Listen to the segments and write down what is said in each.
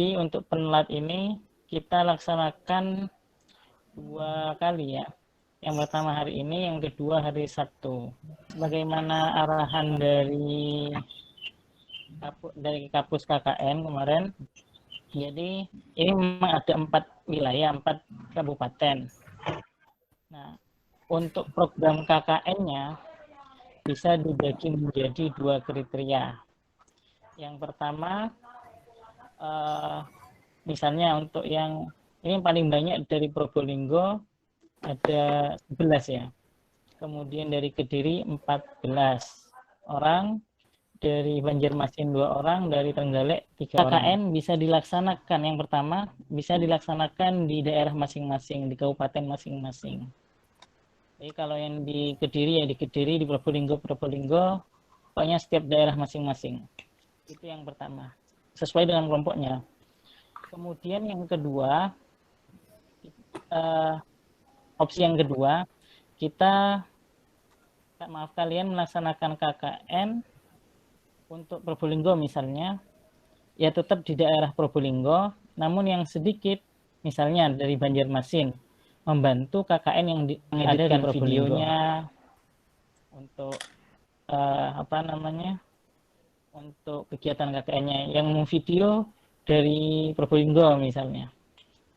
Jadi untuk penlat ini kita laksanakan 2 kali ya. Yang pertama hari ini, yang kedua hari Sabtu. Bagaimana arahan dari Kapus KKN kemarin? Jadi ini memang ada 4 wilayah, 4 kabupaten. Nah, untuk program KKN-nya bisa dibagi menjadi 2 kriteria. Yang pertama, misalnya untuk yang ini paling banyak dari Probolinggo ada 11 ya. Kemudian dari Kediri 14 orang, dari Banjarmasin 2 orang, dari Trenggalek 3 orang. KKN bisa dilaksanakan, yang pertama bisa dilaksanakan di daerah masing-masing, di kabupaten masing-masing. Jadi kalau yang di Kediri ya di Kediri, di Probolinggo, pokoknya setiap daerah masing-masing. Itu yang pertama, sesuai dengan kelompoknya. Kemudian yang kedua, opsi yang kedua, kalian melaksanakan KKN untuk Probolinggo misalnya, ya tetap di daerah Probolinggo, namun yang sedikit, misalnya dari Banjarmasin, membantu KKN yang mengeditkan videonya, untuk untuk kegiatan KKN-nya, yang video dari Probolinggo misalnya.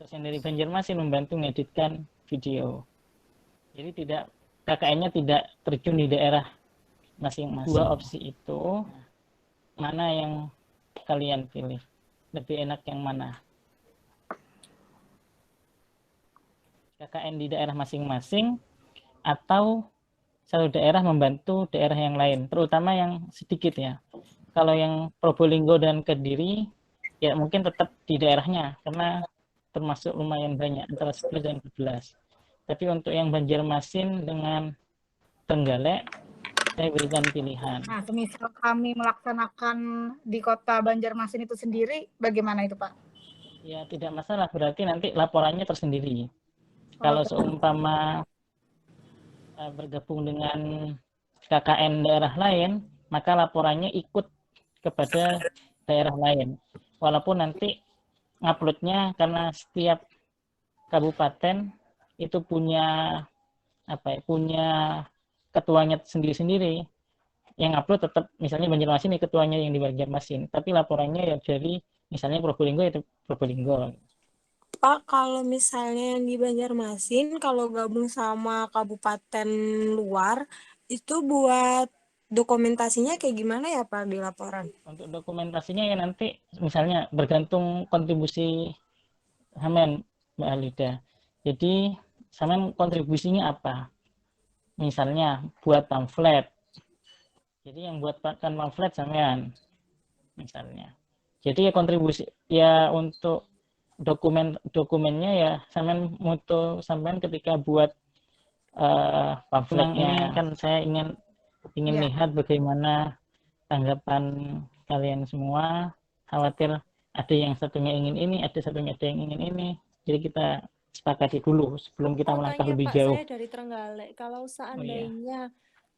Terus yang dari Banjarmasin membantu mengeditkan video. Jadi KKN-nya tidak terjun di daerah masing-masing. 2 opsi itu, mana yang kalian pilih? Lebih enak yang mana? KKN di daerah masing-masing atau satu daerah membantu daerah yang lain, terutama yang sedikit ya. Kalau yang Probolinggo dan Kediri, ya mungkin tetap di daerahnya, karena termasuk lumayan banyak, antara 10 dan 12. Tapi untuk yang Banjarmasin dengan Trenggalek, saya berikan pilihan. Nah, semisal kami melaksanakan di kota Banjarmasin itu sendiri, bagaimana itu Pak? Ya tidak masalah, berarti nanti laporannya tersendiri. Kalau seumpama bergabung dengan KKN daerah lain, maka laporannya ikut kepada daerah lain. Walaupun nanti nguploadnya, karena setiap kabupaten itu punya ketuanya sendiri-sendiri. Yang upload tetap misalnya Banjarmasin, ketuanya yang di Banjarmasin, tapi laporannya ya dari misalnya Probolinggo itu Probolinggo. Pak, kalau misalnya yang di Banjarmasin, kalau gabung sama kabupaten luar, itu buat dokumentasinya kayak gimana ya Pak di laporan? Untuk dokumentasinya ya nanti misalnya bergantung kontribusi Samen, Mbak Alida. Jadi Samen kontribusinya apa? Misalnya buat pamflet. Jadi yang buat pamflet Samen misalnya. Jadi ya kontribusi ya untuk dokumennya ya Samen mutu sampean ketika buat pamfletnya. Kan saya ingin lihat bagaimana tanggapan kalian semua. Khawatir ada yang satunya ingin ini, ada satunya ada yang ingin ini. Jadi kita sepakati dulu sebelum kita melangkah lebih jauh. Saya dari Trenggalek, kalau seandainya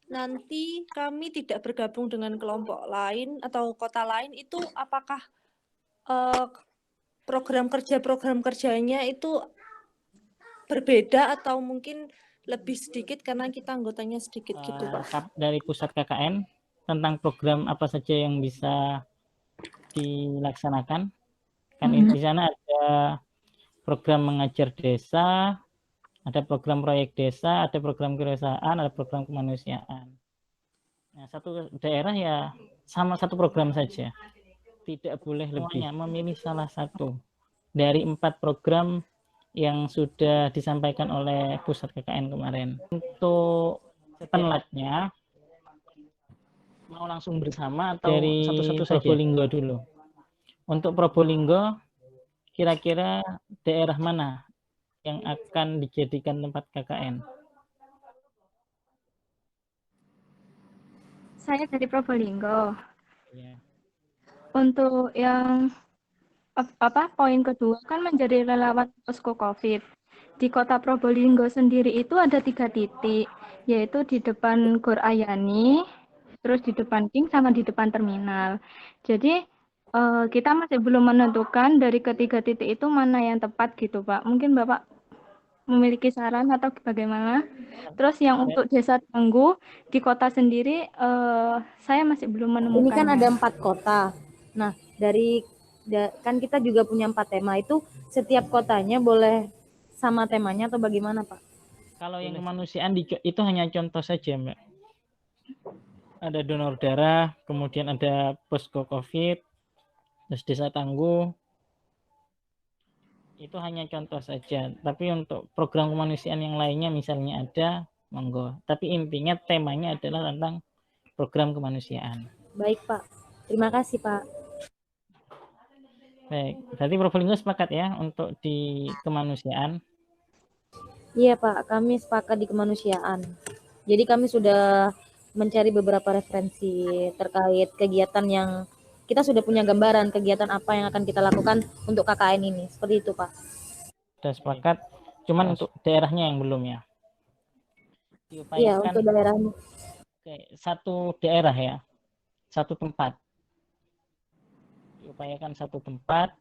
nanti kami tidak bergabung dengan kelompok lain atau kota lain, itu apakah program kerjanya itu berbeda atau mungkin lebih sedikit karena kita anggotanya sedikit gitu Pak? Dari pusat KKN tentang program apa saja yang bisa dilaksanakan, kan di sana ada program mengajar desa, ada program proyek desa, ada program kewirausahaan, ada program kemanusiaan. Nah, satu daerah ya sama satu program saja, tidak boleh lebih. Memilih salah satu dari 4 program yang sudah disampaikan oleh pusat KKN kemarin. Untuk penlatnya mau langsung bersama atau dari satu-satu saja? Probolinggo dulu. Untuk Probolinggo, kira-kira daerah mana yang akan dijadikan tempat KKN? Saya dari Probolinggo. Ya. Untuk yang poin kedua kan menjadi relawan posko COVID. Di kota Probolinggo sendiri itu ada 3 titik, yaitu di depan Gor Ayani, terus di depan King, sama di depan terminal. Jadi Kita masih belum menentukan dari ketiga titik itu mana yang tepat gitu, Pak. Mungkin Bapak memiliki saran atau bagaimana? Terus yang untuk Desa Tangguh di kota sendiri, saya masih belum Ini kan ada menemukannya. 4 kota. Nah, kan kita juga punya 4 tema itu, setiap kotanya boleh sama temanya atau bagaimana, Pak? Kalau yang kemanusiaan itu hanya contoh saja, Mbak. Ada donor darah, kemudian ada posko COVID, terus Desa Tangguh. Itu hanya contoh saja. Tapi untuk program kemanusiaan yang lainnya misalnya ada, monggo. Tapi intinya temanya adalah tentang program kemanusiaan. Baik, Pak. Terima kasih, Pak. Baik, berarti Probolinggo sepakat ya untuk di kemanusiaan. Iya, Pak. Kami sepakat di kemanusiaan. Jadi kami sudah mencari beberapa referensi terkait kegiatan yang kita sudah punya gambaran kegiatan apa yang akan kita lakukan untuk KKN ini. Seperti itu, Pak. Sudah sepakat, cuman untuk daerahnya yang belum ya. Iya, untuk daerahnya. Satu daerah ya, satu tempat. Diupayakan satu tempat,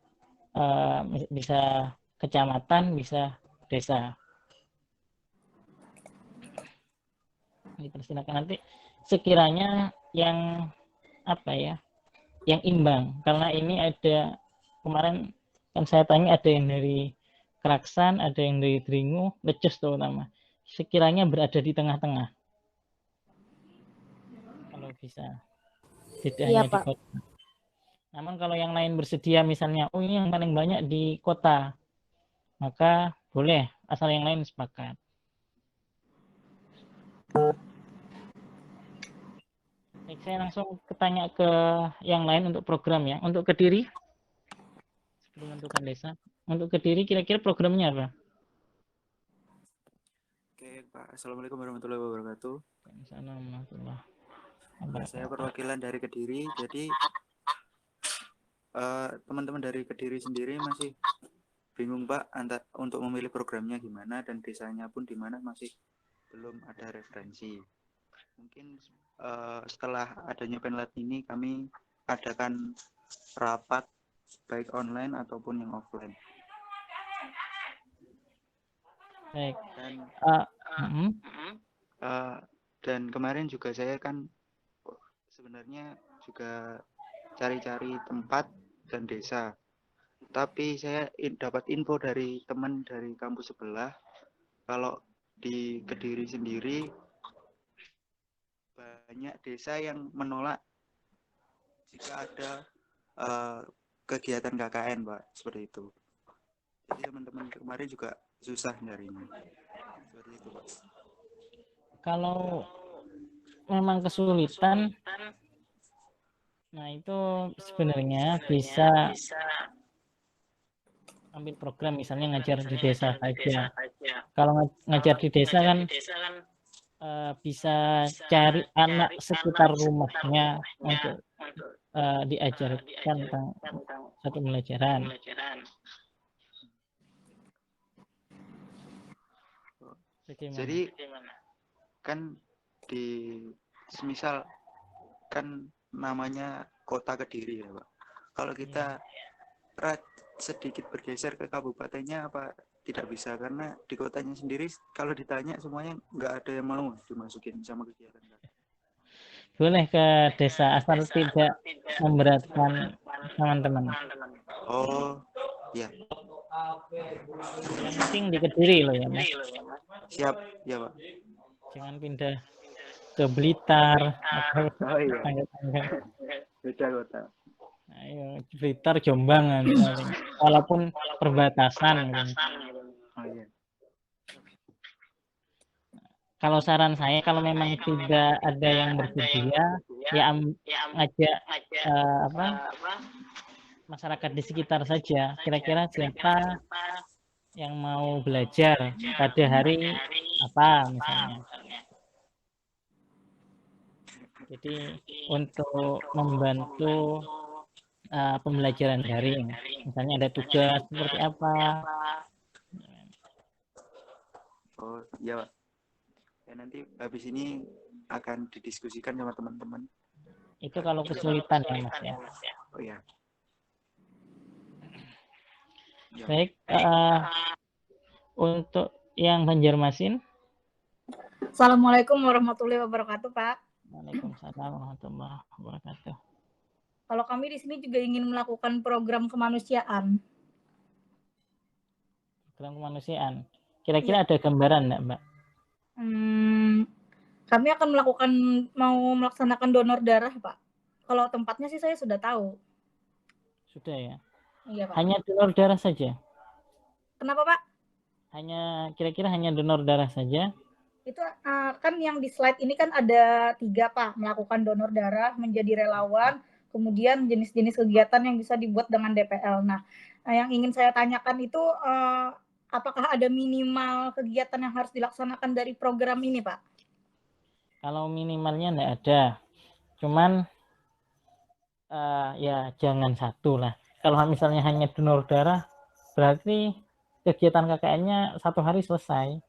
bisa kecamatan, bisa desa. Dipersilakan nanti sekiranya yang apa ya, yang imbang, karena ini ada kemarin kan saya tanya ada yang dari Keraksan, ada yang dari Dringu, Lecus terutama, sekiranya berada di tengah-tengah kalau bisa, tidak Iya, hanya Pak. di kota. Namun kalau yang lain bersedia misalnya, oh ini yang paling banyak di kota, maka boleh, asal yang lain sepakat. Baik, saya langsung tanya ke yang lain untuk program ya. Untuk Kediri, sebelum menentukan desa. Untuk Kediri kira-kira programnya apa? Oke, Pak. Assalamualaikum warahmatullahi wabarakatuh. Assalamualaikum. Saya perwakilan dari Kediri. Jadi teman-teman dari Kediri sendiri masih bingung, Pak, untuk memilih programnya gimana dan desanya pun di mana masih belum ada referensi. Mungkin setelah adanya penlet ini kami adakan rapat baik online ataupun yang offline. Baik. Dan kemarin juga saya kan sebenarnya juga cari-cari tempat dan desa. Tapi saya dapat info dari teman dari kampus sebelah kalau di Kediri sendiri banyak desa yang menolak jika ada kegiatan KKN, Pak, seperti itu. Jadi teman-teman kemarin juga susah nyarinya. Seperti itu, Pak. Kalau memang kesulitan, nah itu sebenarnya bisa ambil program misalnya ngajar di desa saja. Kalau ngajar di desa kan bisa cari anak sekitar rumahnya untuk diajarkan tentang satu pelajaran. Jadi kan semisal kan namanya kota Kediri ya, Pak. Kalau kita sedikit bergeser ke kabupatennya apa tidak bisa, karena di kotanya sendiri kalau ditanya semuanya nggak ada yang mau dimasukin sama kegiatan. Boleh ke desa asal tidak memberatkan teman-teman. Oh, ya. Yang penting di Kediri loh ya, Mas. Siap, ya, Pak. Jangan pindah ke Blitar atau iya. Beda kota. Ayo, Blitar, Jombang, walaupun perbatasan. Oh, iya. Kalau saran saya, kalau memang tidak ada yang bersedia, ya ngajak masyarakat di sekitar saja. Kira-kira siapa yang mau belajar pada hari apa misalnya. Jadi untuk membantu pembelajaran daring, misalnya ada tugas seperti apa. Oh iya, Pak. Ya, nanti habis ini akan didiskusikan sama teman-teman. Itu kalau kesulitan ya, Mas ya. Oh ya. Baik, untuk yang Banjarmasin. Assalamualaikum warahmatullahi wabarakatuh, Pak. Waalaikumsalam warahmatullahi wabarakatuh. Kalau kami di sini juga ingin melakukan program kemanusiaan. Program kemanusiaan. Kira-kira ada gambaran enggak, Mbak? Kami akan mau melaksanakan donor darah, Pak. Kalau tempatnya sih saya sudah tahu. Sudah ya? Iya, Pak. Hanya donor darah saja? Kenapa, Pak? Kira-kira hanya donor darah saja? Itu kan yang di slide ini kan ada 3, Pak. Melakukan donor darah, menjadi relawan, kemudian jenis-jenis kegiatan yang bisa dibuat dengan DPL. Nah, yang ingin saya tanyakan itu apakah ada minimal kegiatan yang harus dilaksanakan dari program ini, Pak? Kalau minimalnya enggak ada. Cuman ya jangan satu lah. Kalau misalnya hanya donor darah, berarti kegiatan KKN-nya 1 hari selesai.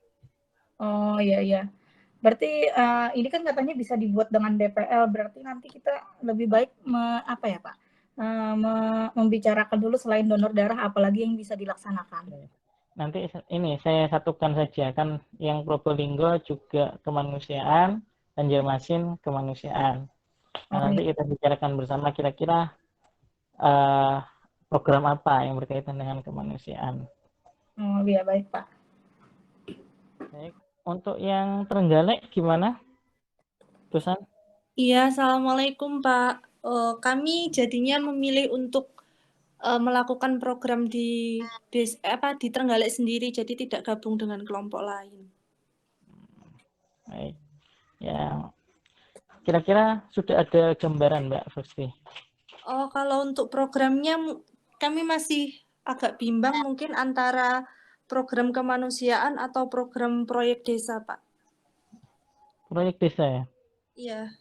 Oh, iya. Berarti ini kan katanya bisa dibuat dengan DPL, berarti nanti kita lebih baik membicarakan dulu selain donor darah, apalagi yang bisa dilaksanakan. Nanti ini saya satukan saja, kan yang Probolinggo juga kemanusiaan, Banjarmasin kemanusiaan. Nah, nanti kita bicarakan bersama kira-kira program apa yang berkaitan dengan kemanusiaan. Oh iya, baik, Pak. Baik. Untuk yang Trenggalek gimana? Tusan? Iya, Assalamualaikum, Pak. Kami jadinya memilih untuk melakukan program di Trenggalek sendiri, jadi tidak gabung dengan kelompok lain. Baik. Ya, kira-kira sudah ada gambaran, Mbak Fusti? Oh, kalau untuk programnya kami masih agak bimbang mungkin antara program kemanusiaan atau program proyek desa, Pak. Proyek desa ya? Iya,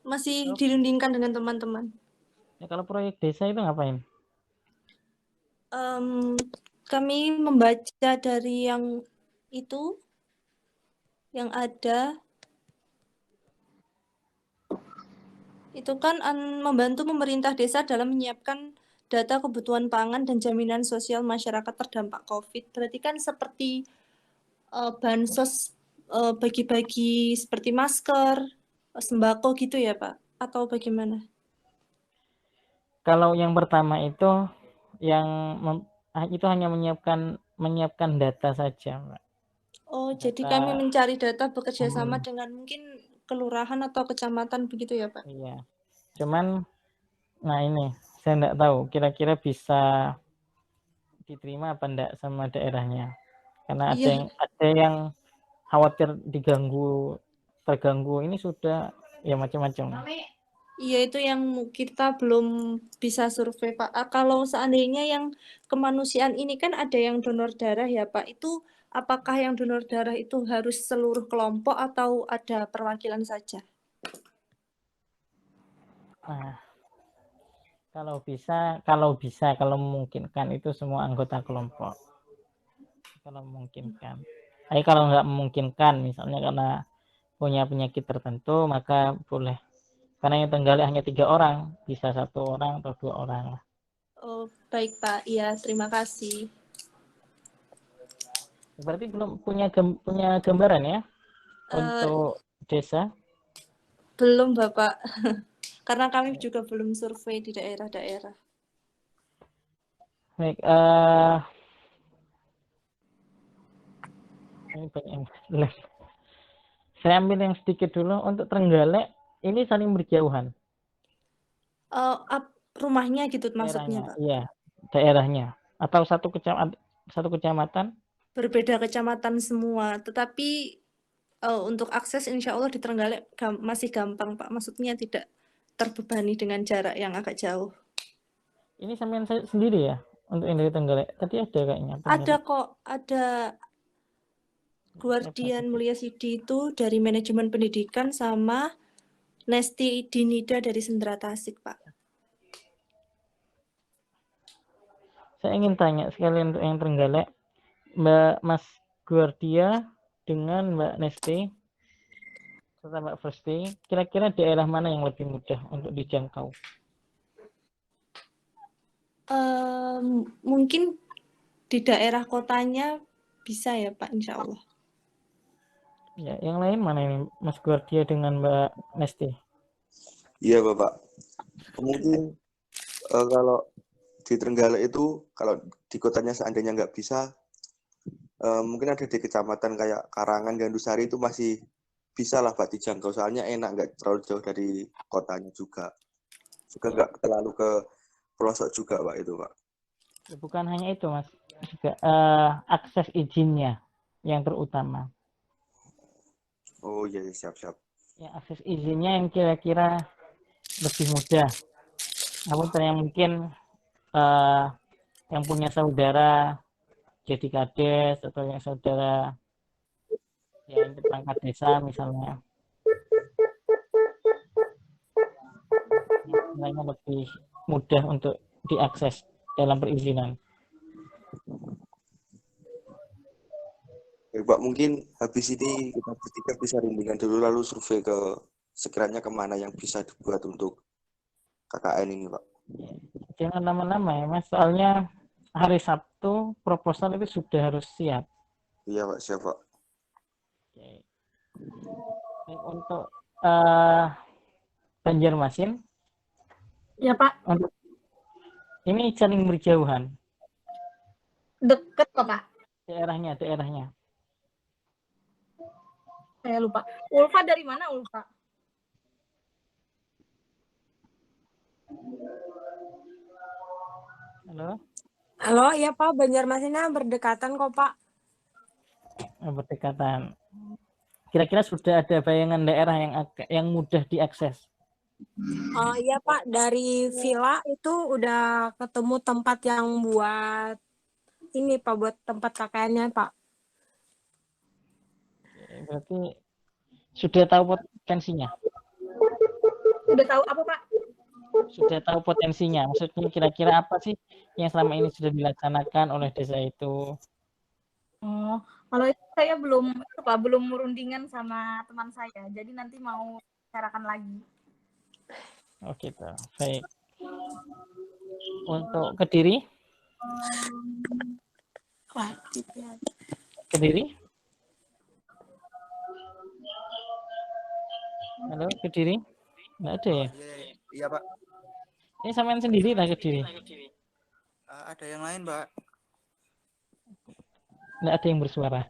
masih dirundingkan dengan teman-teman. Ya, kalau proyek desa itu ngapain? Kami membaca dari yang itu, yang ada, itu kan membantu pemerintah desa dalam menyiapkan data kebutuhan pangan dan jaminan sosial masyarakat terdampak COVID. Berarti kan seperti bansos, bagi-bagi seperti masker, sembako gitu ya, Pak? Atau bagaimana? Kalau yang pertama itu itu hanya menyiapkan data saja, Mbak. Oh, jadi kami mencari data bekerja sama dengan mungkin kelurahan atau kecamatan begitu ya, Pak? Iya. Cuman, nah ini saya enggak tahu kira-kira bisa diterima apa enggak sama daerahnya. Karena ada yang khawatir terganggu ini sudah ya macam-macam. Iya, itu yang kita belum bisa survei, Pak. Kalau seandainya yang kemanusiaan ini kan ada yang donor darah ya, Pak. Itu apakah yang donor darah itu harus seluruh kelompok atau ada perwakilan saja? Nah, kalau memungkinkan itu semua anggota kelompok. Kalau memungkinkan. Tapi kalau nggak memungkinkan, misalnya karena punya penyakit tertentu, maka boleh. Karena yang Trenggalek hanya 3 orang, bisa 1 orang atau 2 orang lah. Oh, baik, Pak. Iya, terima kasih. Berarti belum punya gambaran ya untuk desa? Belum, Bapak. Karena kami juga belum survei di daerah-daerah. Baik, ini banyak yang saya ambil yang sedikit dulu. Untuk Trenggalek ini saling berjauhan. Rumahnya gitu maksudnya, Pak? Iya, daerahnya. Atau satu kecamatan? Berbeda kecamatan semua, tetapi untuk akses insya Allah di Trenggalek masih gampang, Pak. Maksudnya tidak terbebani dengan jarak yang agak jauh. Ini sampean sendiri ya untuk yang dari Trenggalek? Tadi ada kayaknya. Ada kok, ada Guardian Mulia Sidi itu dari manajemen pendidikan sama Nesti Dinida dari Sendera Tasik, Pak. Saya ingin tanya sekalian untuk yang Trenggalek, Mas Guardia dengan Mbak Nesti serta Mbak Fusti, kira-kira daerah mana yang lebih mudah untuk dijangkau? Mungkin di daerah kotanya bisa ya Pak, insya Allah. Ya, yang lain mana ini Mas Guardia dengan Mbak Nesti? Iya Bapak. Mungkin kalau di Trenggalek itu kalau di kotanya seandainya nggak bisa, mungkin ada di kecamatan kayak Karangan, Gandusari itu masih bisa lah Pak dijangkau. Soalnya enak, nggak terlalu jauh dari kotanya juga. Juga nggak terlalu ke pelosok juga Pak itu Pak. Ya, bukan hanya itu Mas, juga akses izinnya yang terutama. Oh iya, siap-siap. Ya, akses izinnya yang kira-kira lebih mudah. Namun yang mungkin yang punya saudara jadi kades atau yang saudara ya yang perangkat desa misalnya, istilahnya lebih mudah untuk diakses dalam perizinan. Pak, mungkin habis ini kita bertiga bisa rundingan dulu lalu survei ke sekiranya kemana yang bisa dibuat untuk KKN ini Pak. Jangan lama-lama ya Mas, soalnya hari Sabtu proposal itu sudah harus siap. Iya Pak, siap Pak. Oke. Untuk Banjarmasin, Ya Pak, untuk ini saling berjauhan deket kok Pak. daerahnya. Saya lupa. Ulfa dari mana Ulfa? Halo, Halo, iya Pak, Banjarmasinnya berdekatan kok Pak. berdekatan. Kira-kira sudah ada bayangan daerah yang mudah diakses? Iya Pak, dari villa itu udah ketemu tempat yang buat ini Pak, buat tempat KKN-nya Pak. Berarti sudah tahu potensinya? Udah tahu apa Pak? Sudah tahu potensinya. Maksudnya kira-kira apa sih yang selama ini sudah dilaksanakan oleh desa itu? Oh, kalau itu saya belum merundingan sama teman saya. Jadi nanti mau bicarakan lagi. Oh gitu. Baik. Untuk Kediri? Kediri? Halo, Kediri? Nggak ada ya? Iya Pak. Ini sampean sendiri lah Kediri? Ada yang lain Pak. Nggak ada yang bersuara.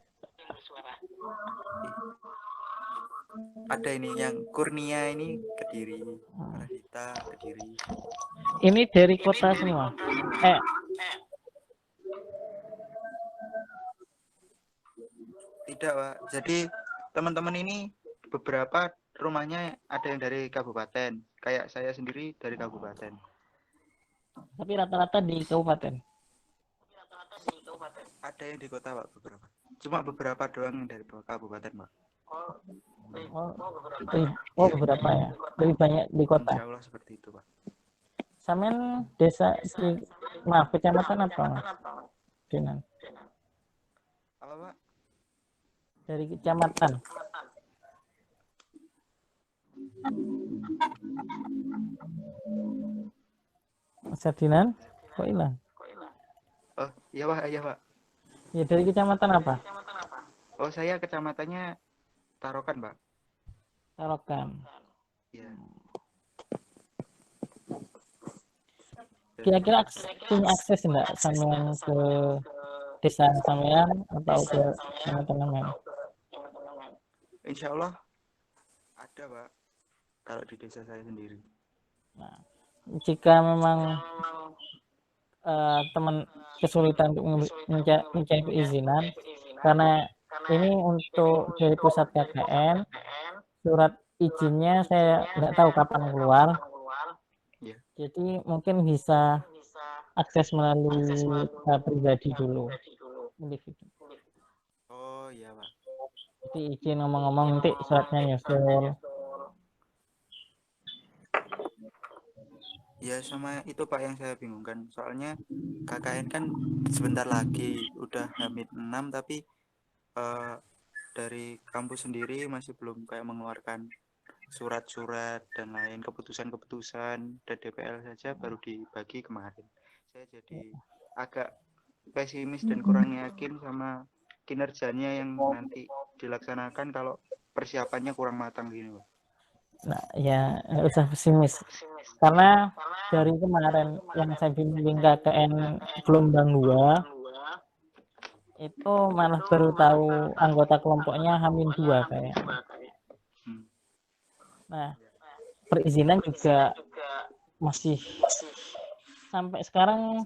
Ada ini yang Kurnia ini Kediri, Radita Kediri. Ini dari kota semua. Tidak Pak. Jadi teman-teman ini beberapa rumahnya ada yang dari kabupaten. Kayak saya sendiri dari kabupaten. Tapi rata-rata di kabupaten. Ada yang di kota Pak beberapa. Cuma beberapa doang yang dari kabupaten Pak. Oh beberapa ya. Lebih banyak di kota. Insya Allah seperti itu Pak. Sampean desa kecamatan apa Mas? Dinan. Apa Pak? Dari kecamatan. Mas Dinan, kok hilang? Oh iya Pak, iya Pak. Ya dari kecamatan apa? Oh saya kecamatannya Tarokan Pak. Tarokan. Iya. Kira-kira punya akses enggak sampean ke desa sampean atau ke teman-teman? Insya Allah ada Pak. Kalau di desa saya sendiri. Nah, jika memang teman kesulitan untuk mencari perizinan, karena ini untuk dari pusat KKN, surat izinnya saya nggak tahu kapan keluar. Jadi mungkin bisa akses melalui pribadi dulu. Oh iya Pak. Jadi izin ngomong-ngomong nanti suratnya nyusul. Ya sama itu Pak yang saya bingungkan. Soalnya KKN kan sebentar lagi udah H-6 tapi dari kampus sendiri masih belum kayak mengeluarkan surat-surat dan lain keputusan-keputusan dan DPL saja baru dibagi kemarin. Saya jadi agak pesimis dan kurang yakin sama kinerjanya yang nanti dilaksanakan kalau persiapannya kurang matang gini, Pak. Nah, ya nggak usah pesimis. Karena dari kemarin yang saya bimbing KKN gelombang 2 itu malah baru tahu anggota kelompoknya H-2 kayak. Nah, perizinan juga masih sampai sekarang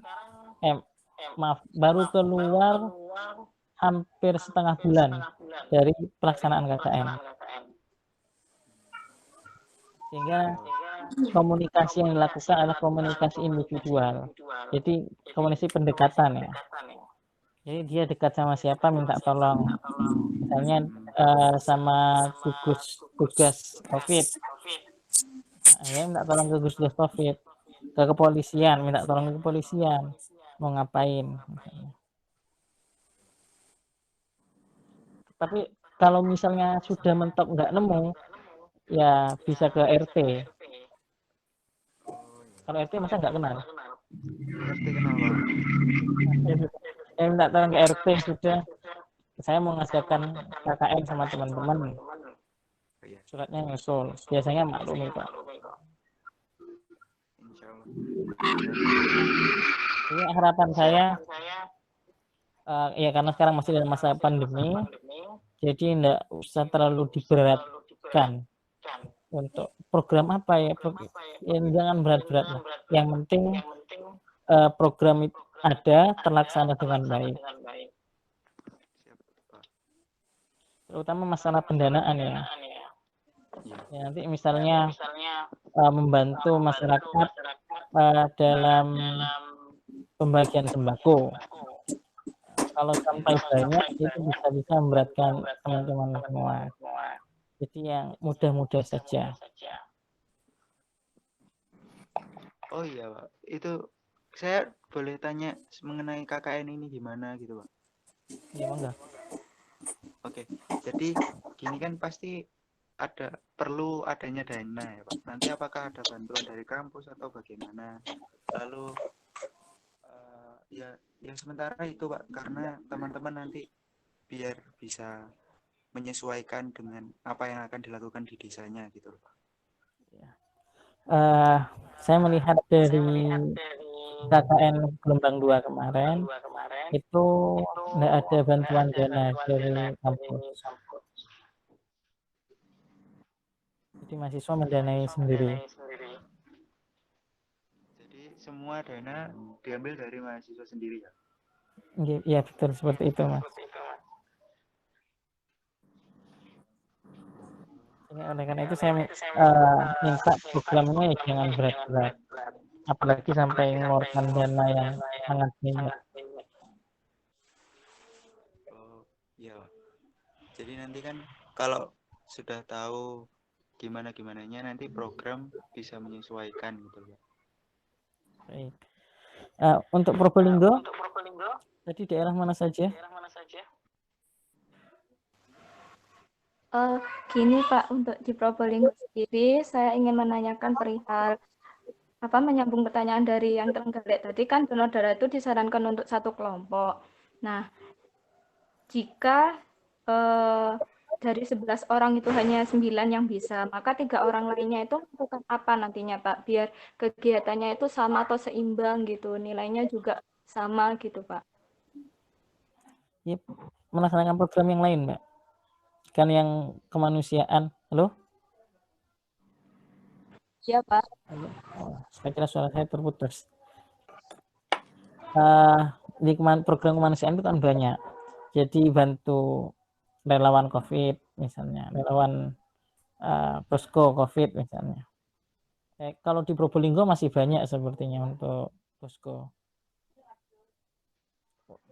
baru keluar hampir setengah bulan dari pelaksanaan KKN. Sehingga komunikasi yang dilakukan adalah komunikasi individual. Jadi komunikasi pendekatan ya. Jadi dia dekat sama siapa minta tolong. Misalnya sama gugus tugas COVID. Ya minta tolong ke gugus tugas COVID. Ke kepolisian, minta tolong ke kepolisian. Mau ngapain misalnya. Tapi kalau misalnya sudah mentok nggak nemu, ya bisa ke RT. Kalau RT masa nggak kenal? RT kenal, Pak. Saya minta tolong ke RT sudah. Saya mau ngadakan KKN sama teman-teman. Suratnya nyusul. Biasanya maklum Pak. Ini harapan saya. Ya karena sekarang masih dalam masa pandemi, jadi tidak usah terlalu diberatkan untuk program apa ya, jangan berat-berat lah. Yang penting program itu ada terlaksana dengan baik. Terutama masalah pendanaan ya. Ya nanti misalnya membantu masyarakat dalam pembagian sembako. Kalau sampai banyak itu bisa memberatkan teman-teman semua. Jadi yang mudah-mudah saja. Oh iya, Pak. Itu saya boleh tanya mengenai KKN ini gimana gitu, Pak? Iya, enggak. Oke. Jadi gini kan pasti perlu adanya dana ya, Pak. Nanti apakah ada bantuan dari kampus atau bagaimana? Lalu ya sementara itu, Pak, karena teman-teman nanti biar bisa menyesuaikan dengan apa yang akan dilakukan di desanya gitu, Pak. Saya melihat dari KKN gelombang 2 kemarin itu nggak ada bantuan dana dari kampus. Jadi mahasiswa mendanai sendiri. Jadi semua dana diambil dari mahasiswa sendiri ya? Iya betul seperti itu, Mas. Ya, oleh karena itu saya minta programnya jangan berat-berat, apalagi sampai mengeluarkan dana yang sangat banyak. Oh iya, jadi nanti kan kalau sudah tahu gimananya nanti program bisa menyesuaikan gitu ya. Baik. Untuk Probolinggo, tadi daerah mana saja? Gini Pak, untuk di Probolinggo sendiri, saya ingin menanyakan perihal menyambung pertanyaan dari yang Trenggalek tadi kan donor darah itu disarankan untuk satu kelompok. Nah, jika dari 11 orang itu hanya 9 yang bisa, maka 3 orang lainnya itu melakukan apa nantinya Pak? Biar kegiatannya itu sama atau seimbang gitu, nilainya juga sama gitu Pak. Yep. Melaksanakan program yang lain Mbak. Kan yang kemanusiaan. Halo? Iya Pak. Saya kira suara saya terputus. Di program kemanusiaan itu kan banyak. Jadi bantu relawan COVID misalnya, relawan posko COVID misalnya. Kalau di Probolinggo masih banyak sepertinya untuk posko.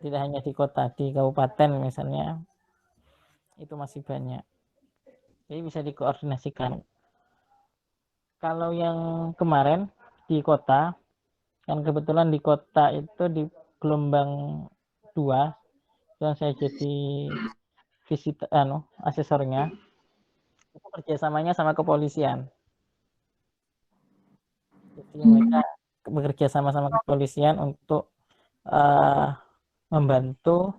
Tidak hanya di kota, di kabupaten misalnya, itu masih banyak. Jadi bisa dikoordinasikan. Kalau yang kemarin di kota, kan kebetulan di kota itu di gelombang 2, yang saya jadi asesornya, itu kerjasamanya sama kepolisian. Jadi mereka bekerja sama kepolisian untuk membantu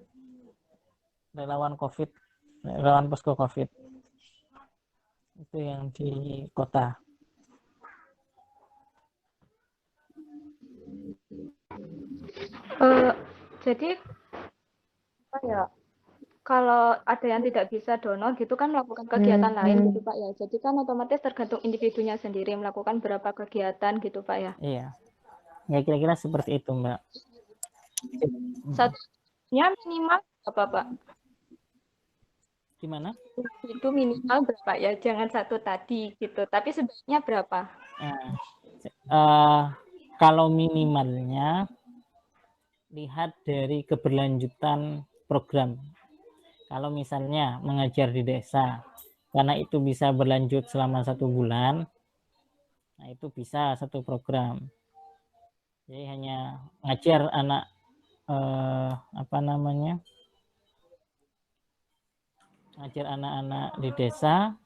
relawan COVID, relawan posko COVID. Itu yang di kota. Jadi apa ya? Kalau ada yang tidak bisa donor gitu kan melakukan kegiatan lain gitu Pak ya. Jadi kan otomatis tergantung individunya sendiri melakukan berapa kegiatan gitu Pak ya. Iya. Ya kira-kira seperti itu, Mbak. Satunya minimal apa Pak? Gimana? Itu minimal berapa ya? Jangan satu tadi gitu. Tapi sebenarnya berapa? Kalau minimalnya lihat dari keberlanjutan program. Kalau misalnya mengajar di desa, karena itu bisa berlanjut selama 1 bulan, nah itu bisa 1 program. Jadi hanya ngajar anak ngajar anak-anak di desa,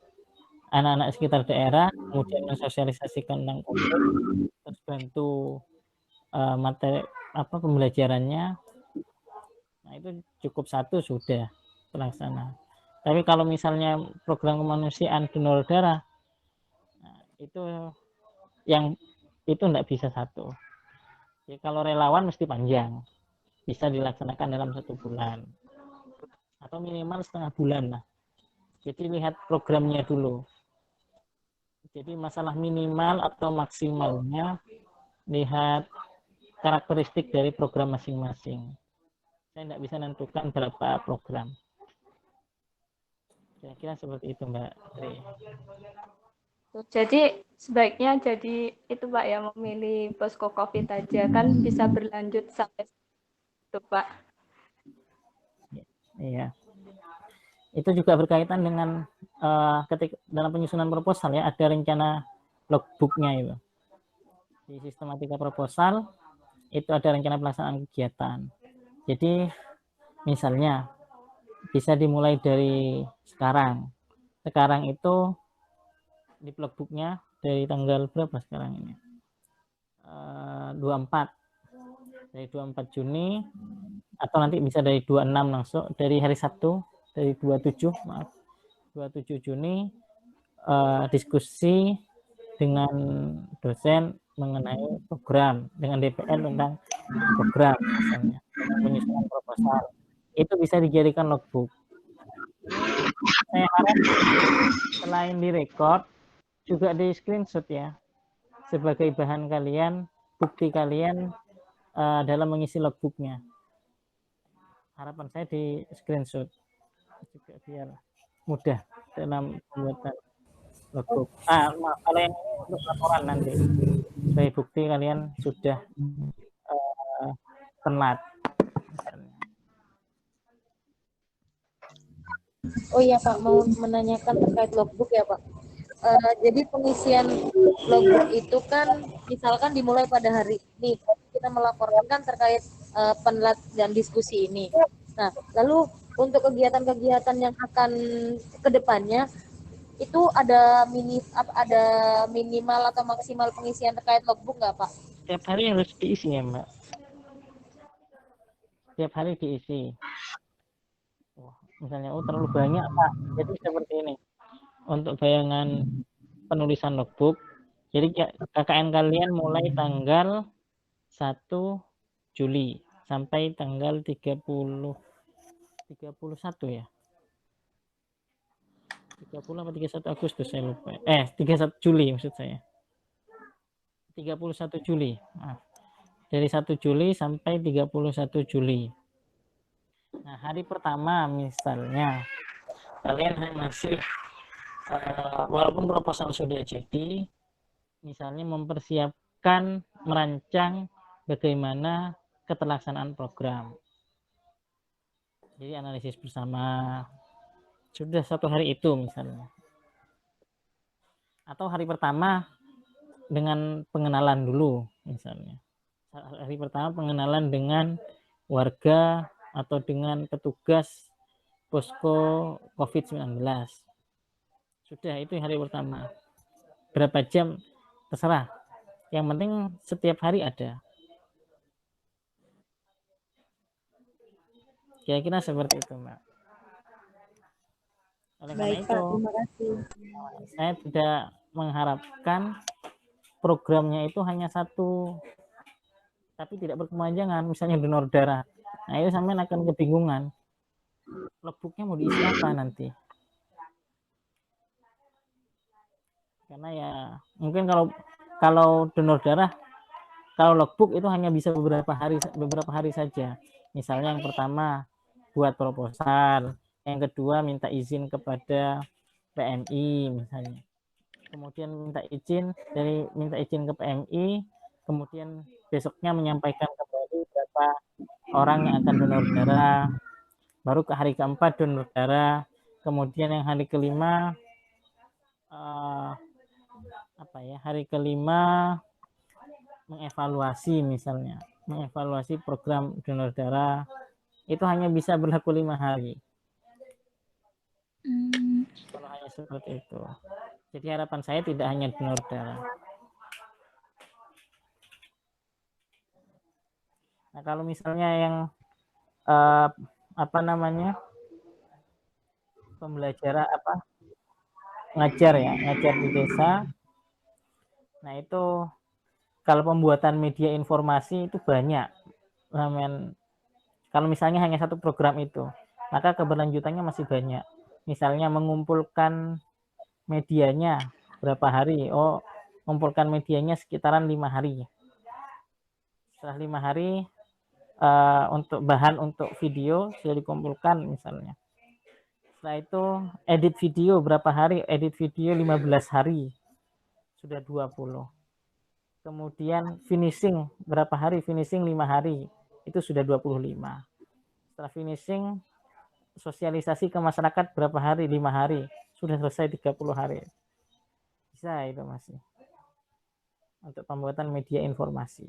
anak-anak sekitar daerah, kemudian mensosialisasikan tentang COVID, terus bantu materi pembelajarannya. Nah itu cukup 1 sudah terlaksana. Tapi kalau misalnya program kemanusiaan donor darah, nah, itu enggak bisa 1. Jadi kalau relawan mesti panjang, bisa dilaksanakan dalam 1 bulan atau minimal setengah bulan lah. Jadi lihat programnya dulu. Jadi masalah minimal atau maksimalnya lihat karakteristik dari program masing-masing. Saya tidak bisa menentukan berapa program. Kira-kira seperti itu, Mbak Tri. Jadi sebaiknya jadi itu Pak ya, memilih posko COVID aja kan bisa berlanjut sampai itu Pak. Iya. Itu juga berkaitan dengan ketika dalam penyusunan proposal ya, ada rencana logbooknya itu. Di sistematika proposal itu ada rencana pelaksanaan kegiatan. Jadi misalnya bisa dimulai dari sekarang. Sekarang itu di logbooknya dari tanggal berapa sekarang ini? 24. Dari 24 Juni atau nanti bisa dari 26 langsung dari hari Sabtu, dari 27 Juni diskusi dengan dosen mengenai program, dengan DPR tentang program misalnya, penyusunan proposal. Itu bisa dijadikan logbook. Saya harap selain direkod juga di screenshot ya, sebagai bahan kalian, bukti kalian dalam mengisi logbooknya. Harapan saya di screenshot juga biar mudah dalam pembuatan logbook. Kalau yang ini untuk laporan nanti sebagai bukti kalian sudah penat. Oh iya Pak, mau menanyakan terkait logbook ya Pak. Jadi pengisian logbook itu kan misalkan dimulai pada hari ini, kita melaporkan kan terkait penlat dan diskusi ini. Nah, lalu untuk kegiatan-kegiatan yang akan kedepannya itu ada minimal atau maksimal pengisian terkait logbook nggak Pak? Setiap hari harus diisi ya Mbak. Setiap hari diisi. Misalnya terlalu banyak Pak, jadi seperti ini untuk bayangan penulisan logbook. Jadi KKN kalian mulai tanggal 1 Juli sampai tanggal 31 ya, 30 atau 31 Agustus saya lupa, 31 Juli maksud saya, 31 Juli, dari 1 Juli sampai 31 Juli. Nah, hari pertama misalnya kalian masih walaupun proposal sudah jadi, misalnya mempersiapkan, merancang bagaimana keterlaksanaan program. Jadi analisis bersama sudah 1 hari itu misalnya. Atau hari pertama dengan pengenalan dulu misalnya. Hari pertama pengenalan dengan warga atau dengan petugas posko COVID-19. Sudah, itu hari pertama. Berapa jam terserah. Yang penting setiap hari ada. Kira-kira seperti itu, Mbak. Oleh karena Baik, Pak. itu, Terima kasih. saya tidak mengharapkan programnya itu hanya satu, tapi tidak berkepanjangan, misalnya donor darah. Nah, itu sampean akan kebingungan. Logbooknya mau diisi apa nanti? Karena ya mungkin kalau donor darah, kalau logbook itu hanya bisa beberapa hari saja. Misalnya yang pertama buat proposal, yang kedua minta izin kepada PMI misalnya. Kemudian minta izin ke PMI, kemudian besoknya menyampaikan kembali berapa orang yang akan donor darah. Baru ke hari keempat donor darah, kemudian yang hari kelima hari kelima mengevaluasi program donor darah. Itu hanya bisa berlaku 5 hari. Kalau hanya seperti itu. Jadi harapan saya tidak hanya donor darah. Nah, kalau misalnya yang pembelajaran ngajar di desa. Nah, itu kalau pembuatan media informasi itu banyak. Kalau misalnya hanya satu program itu, maka keberlanjutannya masih banyak. Misalnya mengumpulkan medianya berapa hari? Oh, mengumpulkan medianya sekitaran 5 hari. Setelah 5 hari untuk bahan untuk video sudah dikumpulkan misalnya. Setelah itu edit video berapa hari? Edit video 15 hari. Sudah 20. Kemudian finishing berapa hari? Finishing 5 hari. Itu sudah 25. Setelah finishing, sosialisasi ke masyarakat berapa hari? 5 hari. Sudah selesai 30 hari. Bisa itu masih. Untuk pembuatan media informasi.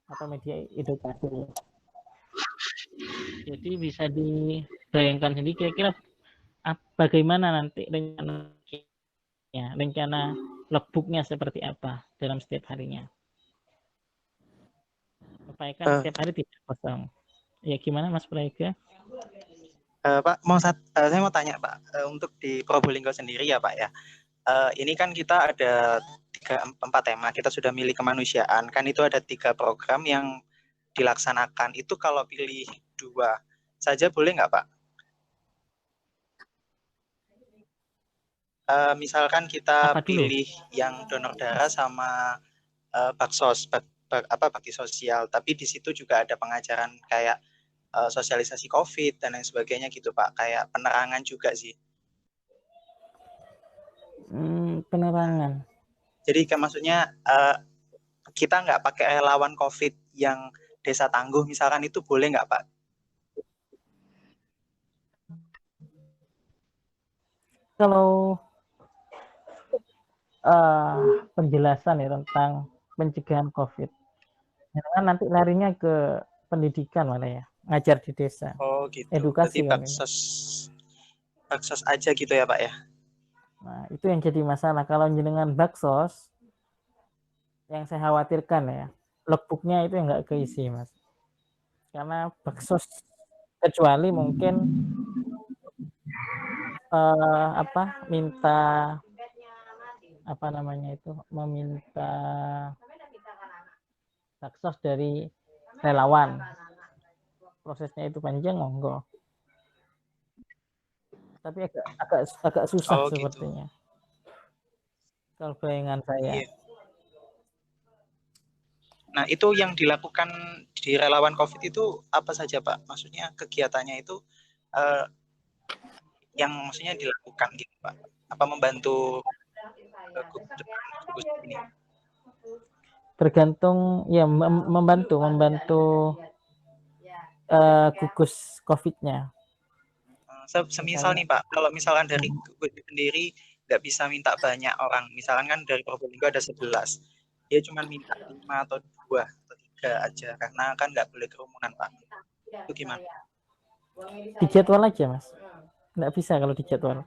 Atau media edukasi. Jadi bisa dibayangkan sendiri kira-kira bagaimana nanti rencana logbooknya seperti apa dalam setiap harinya. Upayakan setiap hari tidak kosong. Ya gimana Mas Prayoga? Pak, saya mau tanya Pak, untuk di Probolinggo sendiri ya Pak ya. Ini kan kita ada 4 tema, kita sudah milih kemanusiaan, kan itu ada 3 program yang dilaksanakan. Itu kalau pilih 2 saja boleh nggak Pak? Misalkan kita pilih yang donor darah sama bakti sosial, tapi di situ juga ada pengajaran kayak sosialisasi COVID dan lain sebagainya gitu Pak, kayak penerangan juga sih. Penerangan. Jadi kan maksudnya kita nggak pakai relawan COVID yang desa tangguh misalkan, itu boleh nggak Pak? Kalau penjelasan ya tentang pencegahan COVID, jangan nanti larinya ke pendidikan malah ya, ngajar di desa. Oh gitu. Edukasi kan. Baksos aja gitu ya Pak ya. Nah, itu yang jadi masalah. Kalau jenengan baksos, yang saya khawatirkan ya, logbooknya itu yang nggak keisi, Mas. Karena baksos, kecuali mungkin meminta baksos dari relawan. Prosesnya itu panjang, monggo. Tapi agak susah sepertinya. Gitu. Kalau bayangan saya. Iya. Nah, itu yang dilakukan di relawan COVID itu apa saja Pak? Maksudnya kegiatannya itu yang maksudnya dilakukan gitu Pak? Apa membantu gugus ini? Tergantung ya, membantu gugus COVID-nya. Semisal nih Pak, kalau misalkan dari gugus sendiri nggak bisa minta banyak orang, misalkan kan dari Probolinggo ada 11, dia cuma minta 5 atau 2 atau 3 aja, karena kan nggak boleh kerumunan Pak. Itu gimana? Dijadwal aja Mas, nggak bisa kalau dijadwal.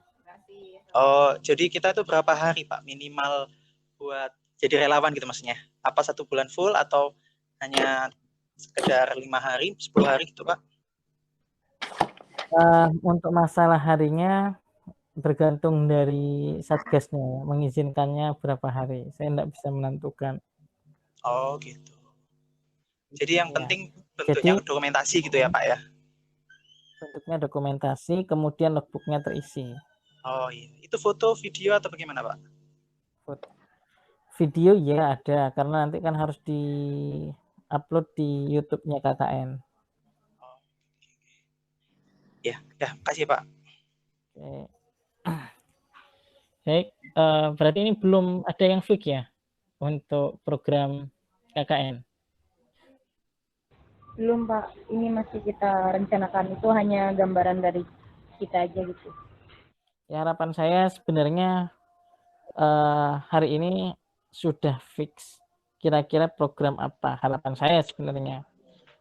Oh, jadi kita itu berapa hari Pak minimal buat jadi relawan gitu maksudnya? Apa 1 bulan full atau hanya sekedar 5 hari, 10 hari gitu Pak? Untuk masalah harinya bergantung dari satgasnya, mengizinkannya berapa hari. Saya tidak bisa menentukan. Oh gitu. Jadi yang Ya. penting bentuknya Jadi dokumentasi gitu ya Pak ya? bentuknya dokumentasi, kemudian logbooknya terisi. Oh iya. Itu foto, video atau bagaimana Pak? Video ya ada, karena nanti kan harus di-upload di YouTube-nya KKN. Ya, makasih Pak. Oke. Baik, berarti ini belum ada yang fix ya untuk program KKN? Belum Pak, ini masih kita rencanakan, itu hanya gambaran dari kita aja gitu. Ya harapan saya sebenarnya hari ini sudah fix kira-kira program apa. Harapan saya sebenarnya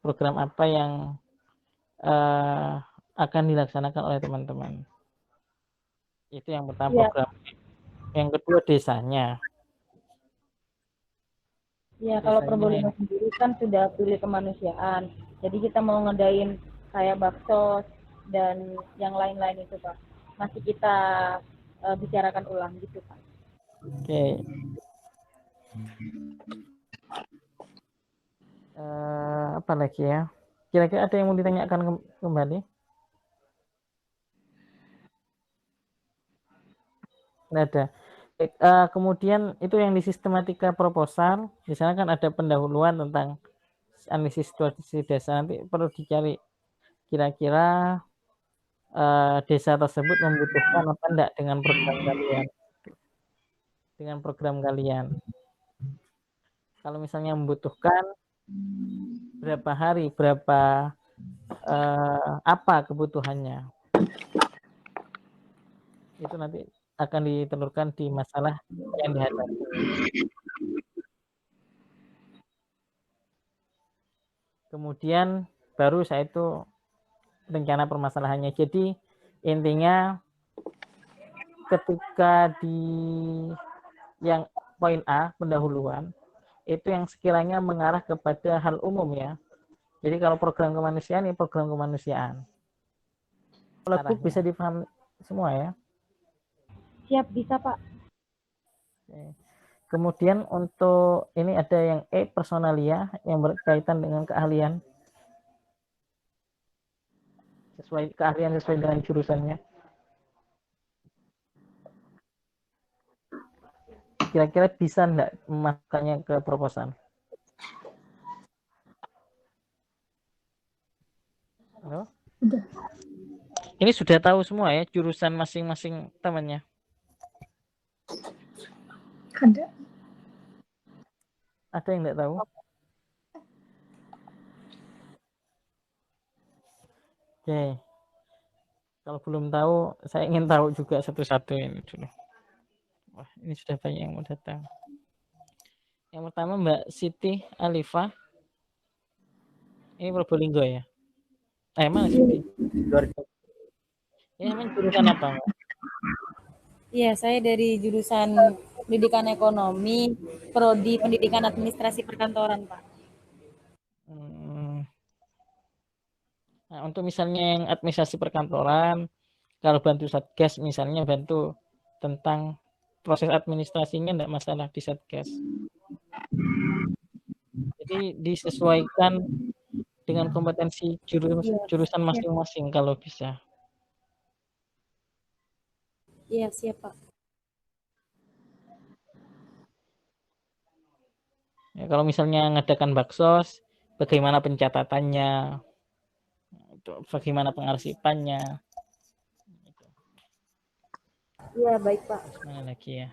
program apa yang akan dilaksanakan oleh teman-teman. Itu yang pertama program. Yang kedua desanya. Ya, kalau Probolinggo sendiri kan sudah pilih kemanusiaan. Jadi kita mau ngadain kayak bakso dan yang lain-lain itu Pak. Masih kita bicarakan ulang gitu Pak. Oke. Apa lagi ya? Kira-kira ada yang mau ditanyakan kembali? Nggak ada. Kemudian itu yang di sistematika proposal, di sana kan ada pendahuluan tentang analisis situasi desa. Nanti perlu dicari kira-kira desa tersebut membutuhkan apa enggak dengan program kalian. Dengan program kalian. Kalau misalnya membutuhkan berapa hari, berapa apa kebutuhannya. Itu nanti akan ditelurkan di masalah yang dihadapi. Kemudian baru saya itu rencana permasalahannya. Jadi intinya ketika di yang poin A pendahuluan itu yang sekiranya mengarah kepada hal umum ya. Jadi kalau program kemanusiaan ini program kemanusiaan. Kalau bisa dipahami semua ya. Siap, bisa Pak. Oke. Kemudian untuk ini ada yang personalia yang berkaitan dengan keahlian. Keahlian sesuai dengan jurusannya. Kira-kira bisa enggak memasukkannya ke proposal? Halo? Udah. Ini sudah tahu semua ya jurusan masing-masing temannya? Ada. Ada yang enggak tahu? Oke. Kalau belum tahu, saya ingin tahu juga satu-satu ini dulu. Wah, ini sudah banyak yang mau datang. Yang pertama Mbak Siti Alifa. Ini Probolinggo ya? Mana Siti? Ini emang jurusan apa, Mbak? Iya, saya dari jurusan Pendidikan Ekonomi, Prodi Pendidikan Administrasi Perkantoran, Pak. Nah, untuk misalnya yang administrasi perkantoran, kalau bantu Satgas misalnya bantu tentang proses administrasinya enggak masalah di Satgas. Jadi disesuaikan dengan kompetensi jurusan masing-masing kalau bisa. Iya, siap Pak. Ya, kalau misalnya ngadakan baksos, bagaimana pencatatannya, bagaimana pengarsipannya. Iya, baik Pak. Mana lagi ya?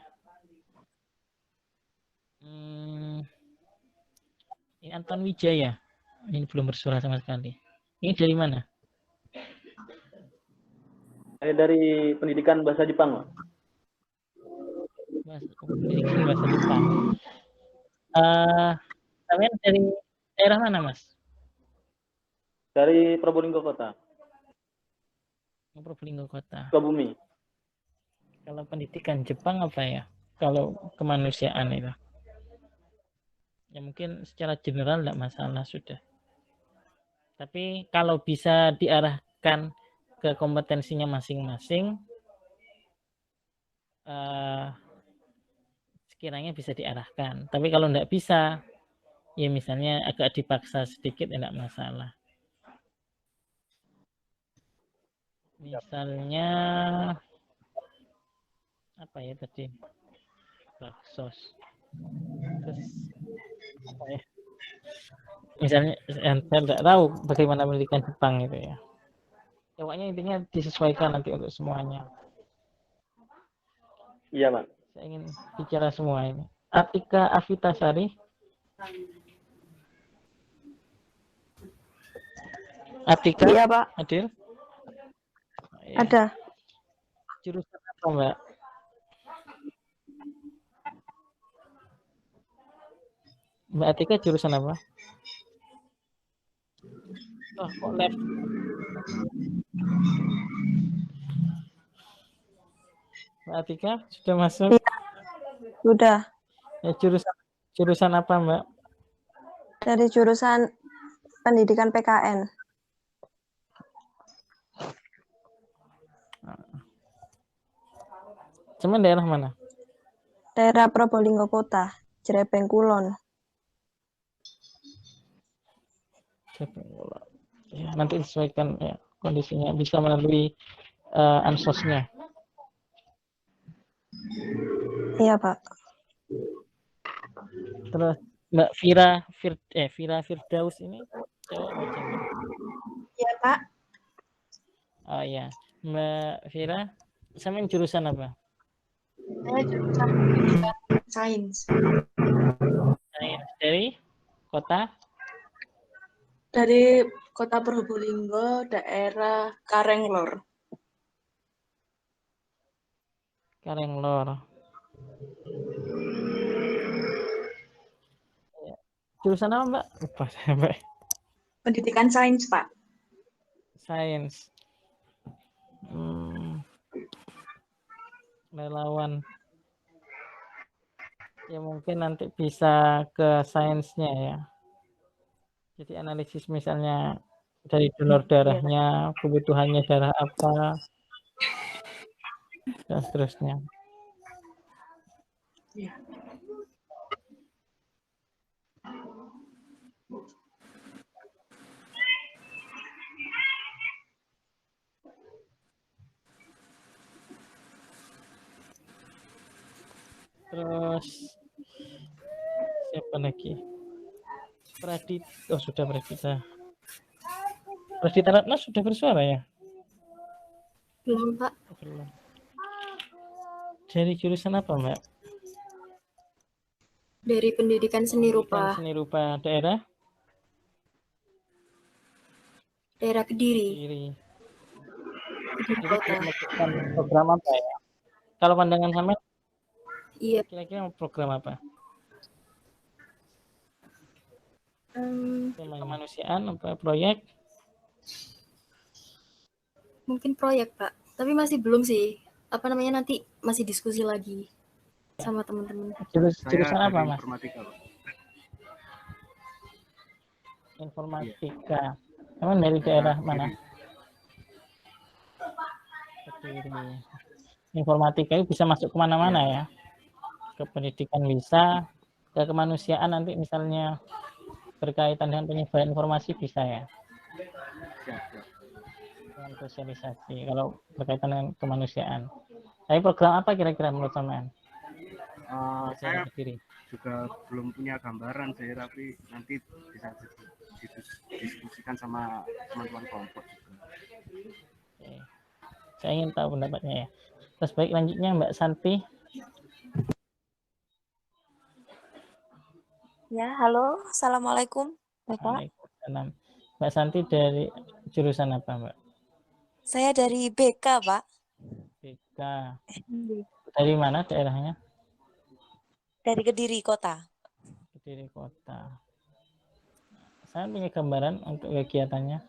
Ini Anton Wijaya. Ini belum bersuara sama sekali. Ini dari mana? Saya dari pendidikan bahasa Jepang, Pak. Pendidikan bahasa Jepang. Kalian dari daerah mana, Mas? Dari Probolinggo Kota. Probolinggo Kota. Sukabumi. Kalau pendidikan Jepang apa ya? Kalau kemanusiaan itu. Ya mungkin secara general tidak masalah sudah. Tapi kalau bisa diarahkan ke kompetensinya masing-masing sekiranya bisa diarahkan. Tapi kalau tidak bisa, ya misalnya agak dipaksa sedikit, tidak masalah. Misalnya apa ya tadi? Baksos. Terus apa ya? Misalnya saya tidak tahu bagaimana pendidikan Jepang itu ya. Pokoknya intinya disesuaikan nanti untuk semuanya. Iya, Pak. Saya ingin bicara semua ini. Atika Afitasari. Atika. Iya, Pak. Hadir? Ya. Ada. Jurusan apa, Mbak? Mbak Atika jurusan apa? Oh, kok lab? Mbak Atika sudah masuk? Sudah. Ya, jurusan apa, Mbak? Dari jurusan pendidikan PKN. Cuman daerah mana? Daerah Probolinggo Kota, Jrebeng Kulon. Ya, nanti disesuaikan ya, kondisinya bisa melalui ansosnya. Iya, Pak. Terus Mbak Vira Firdaus ini cowok atau cewek? Iya, Pak. Oh iya, Mbak Vira, sama jurusan apa? Saya jurusan sains. Sains dari kota? Dari Kota Probolinggo, daerah Karenglor. Karenglor. Ya. Jurusan apa, Mbak? Lupa saya, Mbak. Pendidikan sains, Pak. Sains. Relawan. Ya mungkin nanti bisa ke sainsnya ya. Jadi analisis misalnya dari donor darahnya, kebutuhannya darah apa, dan seterusnya. Ya. Terus siapa lagi? Pradit, oh sudah Pradita. Pradita Ratna sudah bersuara ya? Belum, Pak. Belum. Dari jurusan apa, Mbak? Dari pendidikan seni rupa. Seni rupa daerah? Daerah Kediri. Kediri. Kediri Kota. Program apa ya? Kalau pandangan sama? Iya. Kira-kira program apa? Kemanusiaan apa proyek? Mungkin proyek, Pak. Tapi masih belum sih. Apa namanya, nanti masih diskusi lagi sama teman-teman. Jurusan apa, Mas? Informatika, Pak. Informatika. Emang dari daerah mana? Kediri. Informatika itu bisa masuk kemana-mana ya. Ke pendidikan bisa, ke kemanusiaan nanti misalnya berkaitan dengan penyebaran informasi bisa ya. Dengan sosialisasi kalau berkaitan dengan kemanusiaan. Tapi program apa kira-kira menurut teman? Saya juga belum punya gambaran sih, tapi nanti bisa didiskusikan sama teman-teman kelompok juga. Oke. Saya ingin tahu pendapatnya ya. Terus baik lanjutnya Mbak Santi. Ya, halo. Assalamualaikum, Bapak. Waalaikumsalam. Mbak Santi dari jurusan apa, Mbak? Saya dari BK, Pak. BK. Dari mana daerahnya? Dari Kediri Kota. Kediri Kota. Saya punya gambaran untuk kegiatannya,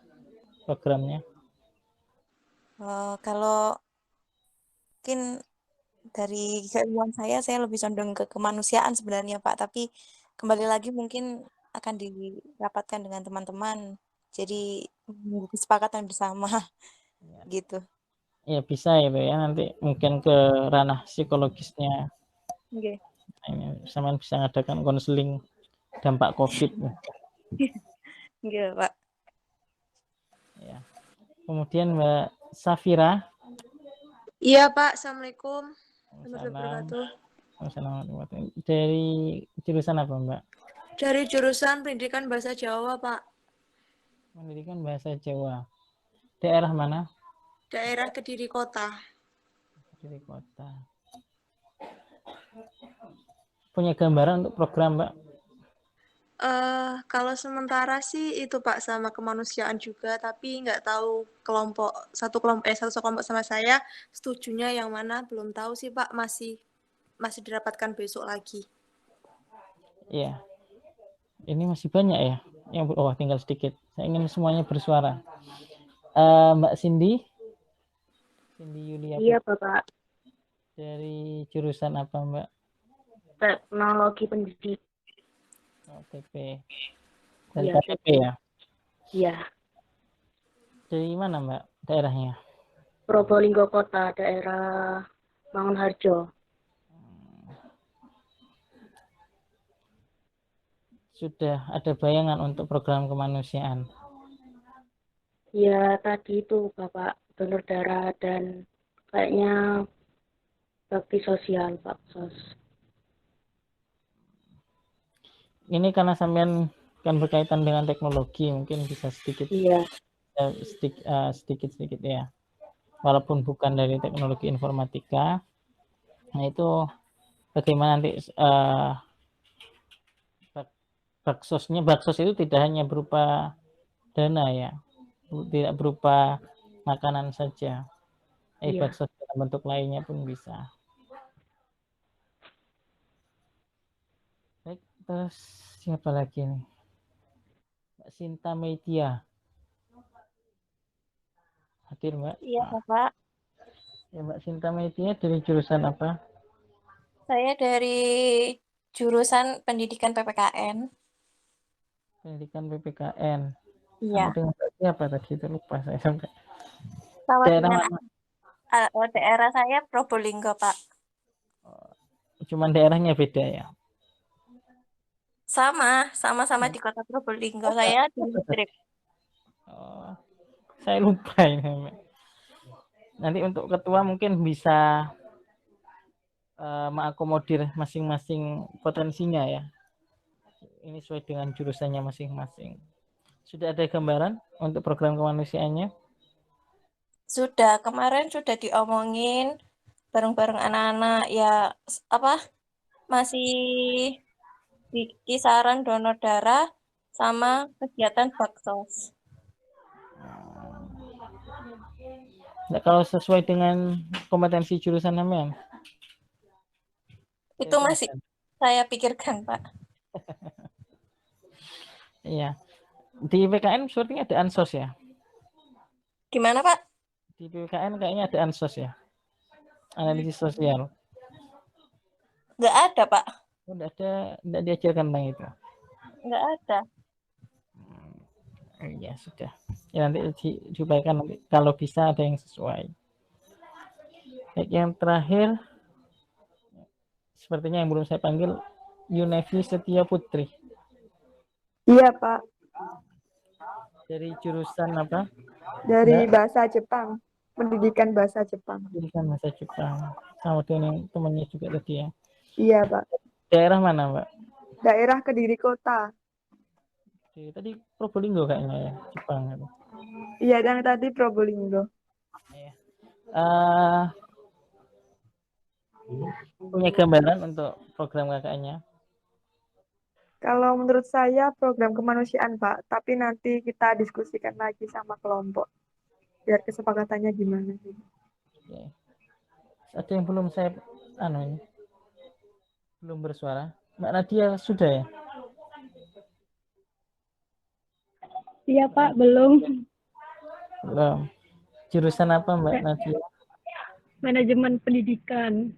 programnya. Kalau mungkin dari keilmuan saya lebih condong ke kemanusiaan sebenarnya, Pak. Tapi kembali lagi mungkin akan dirapatkan dengan teman-teman. Jadi kesepakatan bersama. gitu. Ya bisa gitu ya, nanti mungkin ke ranah psikologisnya. Oke. Ini sama bisa ngadakan konseling dampak COVID. Oke, Pak. Ya. Kemudian Mbak Safira. Iya, Pak. Assalamualaikum warahmatullahi Salam. wabarakatuh. Assalamualaikum. Dari jurusan apa Mbak? Dari jurusan Pendidikan Bahasa Jawa, Pak. Pendidikan Bahasa Jawa. Daerah mana? Daerah Kediri Kota. Kediri Kota. Punya gambaran untuk program Mbak? Kalau sementara sih itu Pak sama kemanusiaan juga, tapi nggak tahu satu kelompok sama saya setujunya yang mana belum tahu sih Pak, masih didapatkan besok lagi. Iya. Ini masih banyak ya. Yang tinggal sedikit. Saya ingin semuanya bersuara. Mbak Cindy. Cindy Yulia. Iya, Bapak. Dari jurusan apa Mbak? Teknologi pendidik. TP. Dari Iya, KTP ya? Iya. Dari mana Mbak daerahnya? Probolinggo Kota, daerah Mangunharjo. Sudah ada bayangan untuk program kemanusiaan? Ya, tadi itu Bapak, donor darah dan kayaknya bakti sosial, Pak Sos. Ini karena sampean kan berkaitan dengan teknologi, mungkin bisa sedikit, iya. sedikit ya, walaupun bukan dari teknologi informatika. Nah itu bagaimana nanti baksos itu tidak hanya berupa dana ya, tidak berupa makanan saja, Iya. baksos dalam bentuk lainnya pun bisa. Baik, terus siapa lagi nih? Mbak Sinta Media. Hadir Mbak? Iya Bapak. Ya Mbak Sinta Media dari jurusan apa? Saya dari jurusan Pendidikan PPKN. Pendidikan PPKN. Iya. Sama dengan siapa tadi itu lupa saya sampai. Sama Daerah dengan mana? daerah saya Probolinggo Pak. Cuman daerahnya beda ya? Sama-sama di kota Probolinggo. Saya di Madrid. Oh, saya lupa ini. Nanti untuk ketua mungkin bisa mengakomodir masing-masing potensinya ya. Ini sesuai dengan jurusannya masing-masing. Sudah ada gambaran untuk program kemanusiaannya? Sudah, kemarin sudah diomongin bareng-bareng anak-anak ya masih di kisaran donor darah sama kegiatan baksos. Nah, kalau sesuai dengan kompetensi jurusan namanya? Itu masih saya pikirkan, Pak. Iya. Di PKN sepertinya ada ansos ya? Gimana, Pak? Di PKN kayaknya ada ansos ya? Analisis sosial. Nggak ada, Pak. Nggak diajarkan tentang itu? Nggak ada. Ya sudah. Ya nanti diupayakan nanti kalau bisa ada yang sesuai. Baik, yang terakhir sepertinya yang belum saya panggil Yunevi Setia Putri. Iya, Pak. Dari jurusan apa? Dari bahasa Jepang. Pendidikan bahasa Jepang. Pendidikan bahasa Jepang. Sama dengan temannya juga tadi ya. Iya, Pak. Daerah mana, Mbak? Daerah Kediri Kota. Tadi Probolinggo kayaknya ya, Jepang itu. Iya, yang tadi Probolinggo. Punya gambaran untuk program KKN-nya? Kalau menurut saya program kemanusiaan, Pak. Tapi nanti kita diskusikan lagi sama kelompok. Biar kesepakatannya gimana. Oke. Ada yang belum saya belum bersuara. Mbak Nadia sudah ya? Iya Pak, belum. Belum. Jurusan apa Mbak Nadia? Manajemen pendidikan.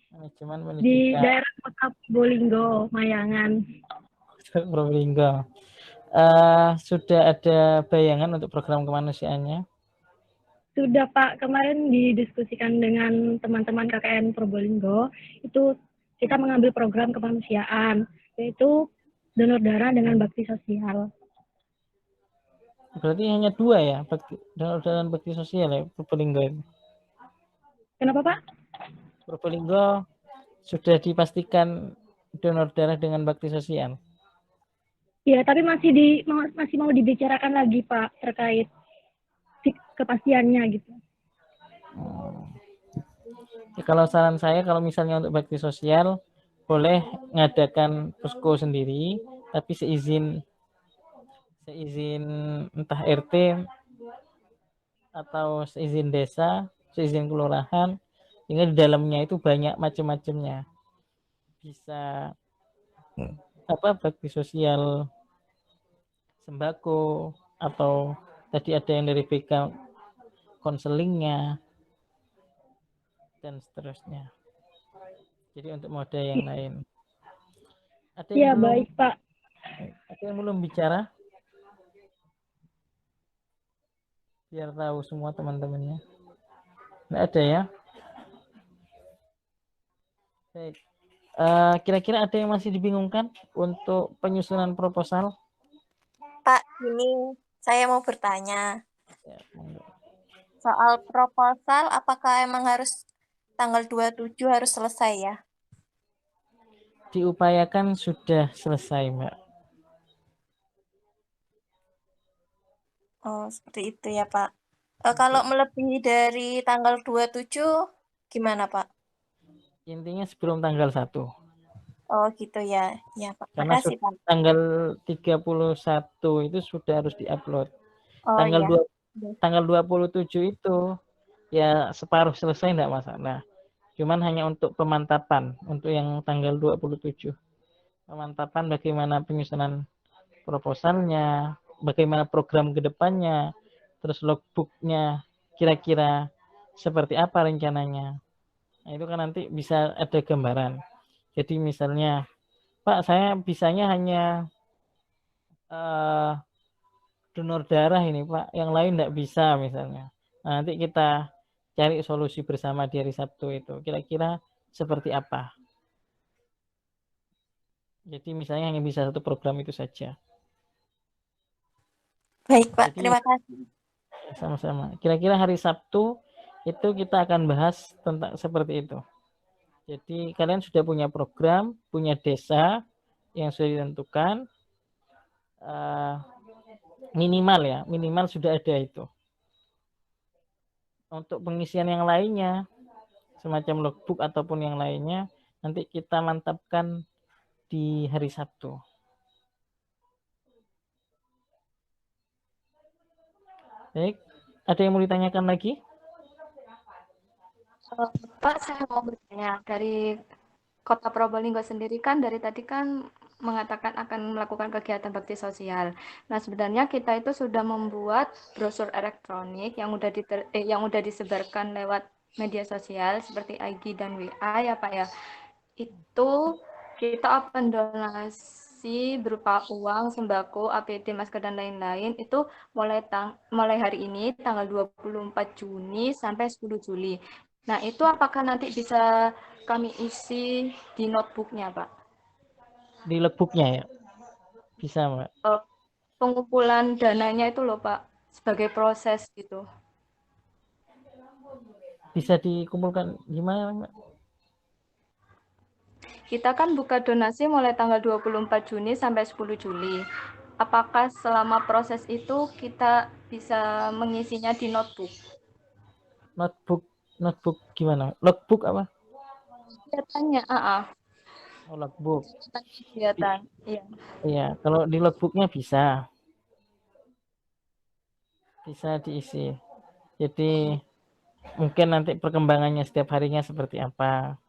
Manajemen Di pendidikan. daerah Kota Probolinggo, Mayangan. Probolinggo. Sudah ada bayangan untuk program kemanusiaannya? Sudah Pak, kemarin didiskusikan dengan teman-teman KKN Probolinggo, itu kita mengambil program kemanusiaan, yaitu donor darah dengan bakti sosial. Berarti hanya 2 ya, donor darah dan bakti sosial ya, Probolinggo itu. Kenapa Pak? Probolinggo sudah dipastikan donor darah dengan bakti sosial. Ya, tapi masih mau dibicarakan lagi Pak terkait kepastiannya gitu. Ya, kalau saran saya, kalau misalnya untuk bakti sosial boleh ngadakan posko sendiri, tapi seizin entah RT atau seizin desa, seizin kelurahan, sehingga di dalamnya itu banyak macam-macamnya. Bisa bakti sosial sembako, atau tadi ada yang dari BK konselingnya dan seterusnya. Jadi untuk moda yang lain. Ada yang belum, baik Pak. Ada yang belum bicara? Biar tahu semua teman-temannya. Nggak ada ya? Baik. Kira-kira ada yang masih dibingungkan untuk penyusunan proposal? Pak, ini saya mau bertanya. Ya, monggo. Soal proposal, apakah emang harus tanggal 27 harus selesai ya? Diupayakan sudah selesai, Mbak. Oh, seperti itu ya, Pak. Kalau melebihi dari tanggal 27, gimana, Pak? Intinya sebelum tanggal 1. Oh, gitu ya. Ya, Pak. Karena Makasih, Pak. tanggal 31 itu sudah harus diupload. Oh, ya. Tanggal 27 itu ya separuh selesai, enggak masalah. Cuman hanya untuk pemantapan, untuk yang tanggal 27. Pemantapan bagaimana penyusunan proposalnya, bagaimana program ke depannya, terus logbooknya kira-kira seperti apa rencananya. Nah, itu kan nanti bisa ada gambaran. Jadi misalnya, Pak, saya bisanya hanya donor darah ini, Pak, yang lain enggak bisa misalnya. Nah, nanti kita cari solusi bersama di hari Sabtu itu. Kira-kira seperti apa? Jadi misalnya hanya bisa satu program itu saja. Baik, Pak. Jadi, Terima kasih. Sama-sama. Kira-kira hari Sabtu itu kita akan bahas tentang seperti itu. Jadi kalian sudah punya program, punya desa yang sudah ditentukan, minimal sudah ada itu. Untuk pengisian yang lainnya, semacam logbook ataupun yang lainnya, nanti kita mantapkan di hari Sabtu. Baik, ada yang mau ditanyakan lagi? Pak, saya mau bertanya, dari Kota Probolinggo sendiri kan dari tadi kan mengatakan akan melakukan kegiatan bakti sosial. Nah, sebenarnya kita itu sudah membuat brosur elektronik yang udah disebarkan lewat media sosial seperti IG dan WA ya, Pak ya. Itu kita open donasi berupa uang, sembako, APD, masker dan lain-lain itu mulai hari ini tanggal 24 Juni sampai 10 Juli. Nah, itu apakah nanti bisa kami isi di notebooknya, Pak? Di logbooknya ya? Bisa, Mbak. Pengumpulan dananya itu loh, Pak, sebagai proses gitu. Bisa dikumpulkan gimana, Mbak? Kita kan buka donasi mulai tanggal 24 Juni sampai 10 Juli. Apakah selama proses itu kita bisa mengisinya di notebook? Notebook gimana? Logbook apa? Kegiatannya, Oh, logbook. Kegiatan, iya. Iya, kalau di logbooknya bisa diisi. Jadi mungkin nanti perkembangannya setiap harinya seperti apa.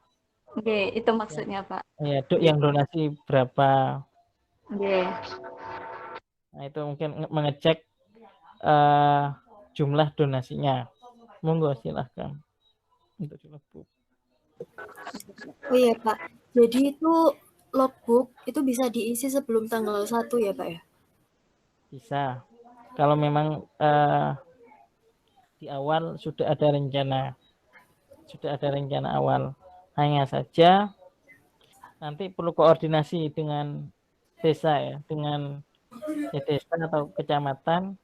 Oke, itu maksudnya, Pak. Iya, yang donasi berapa. Oke. Nah, itu mungkin mengecek jumlah donasinya. Monggo silahkan untuk di logbook. Oh iya Pak, jadi itu logbook itu bisa diisi sebelum tanggal 1 ya Pak ya? Bisa. Kalau memang di awal sudah ada rencana awal. Hanya saja nanti perlu koordinasi dengan desa ya, dengan desa atau kecamatan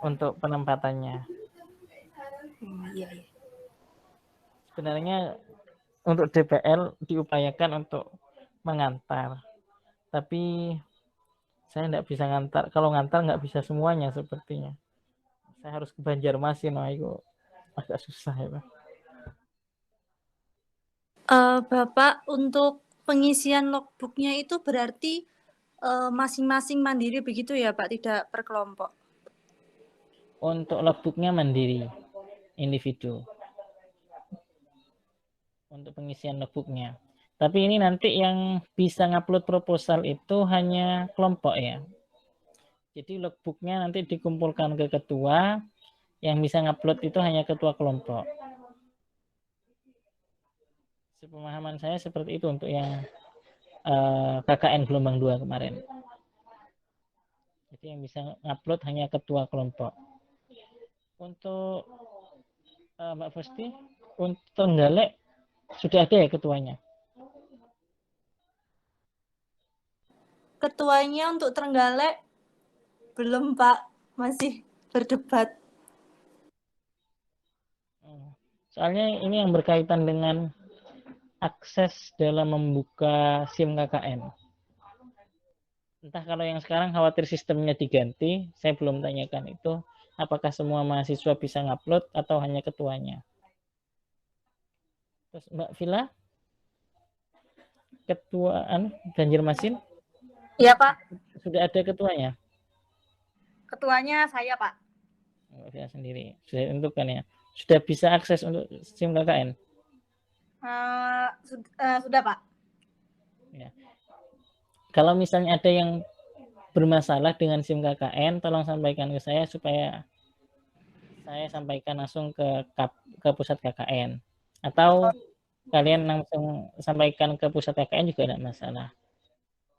untuk penempatannya. Iya. Sebenarnya untuk DPL diupayakan untuk mengantar, tapi saya tidak bisa ngantar. Kalau ngantar nggak bisa semuanya sepertinya. Saya harus ke Banjarmasin, itu agak susah ya Pak. Bapak, untuk pengisian logbooknya itu berarti masing-masing mandiri begitu ya Pak, tidak per kelompok? Untuk logbooknya mandiri, individu. Untuk pengisian logbooknya. Tapi ini nanti yang bisa ngupload proposal itu hanya kelompok ya. Jadi logbooknya nanti dikumpulkan ke ketua, yang bisa ngupload itu hanya ketua kelompok. Sepemahaman saya seperti itu untuk yang KKN gelombang 2 kemarin. Jadi yang bisa ngupload hanya ketua kelompok. Untuk Mbak Fusti, untuk Trenggalek sudah ada ya ketuanya? Ketuanya untuk Trenggalek belum Pak, masih berdebat. Soalnya ini yang berkaitan dengan akses dalam membuka SIM KKN. Entah kalau yang sekarang khawatir sistemnya diganti, saya belum tanyakan itu, apakah semua mahasiswa bisa ngupload atau hanya ketuanya. Terus Mbak Vila, ketuaan Banjarmasin? Iya Pak. Sudah ada ketuanya? Ketuanya saya Pak. Mbak Vila sendiri, sudah ditentukan ya? Sudah bisa akses untuk SIM KKN? Sudah Pak. Ya. Kalau misalnya ada yang bermasalah dengan SIM KKN, tolong sampaikan ke saya supaya saya sampaikan langsung ke pusat KKN. Atau kalian langsung sampaikan ke pusat KKN juga tidak masalah.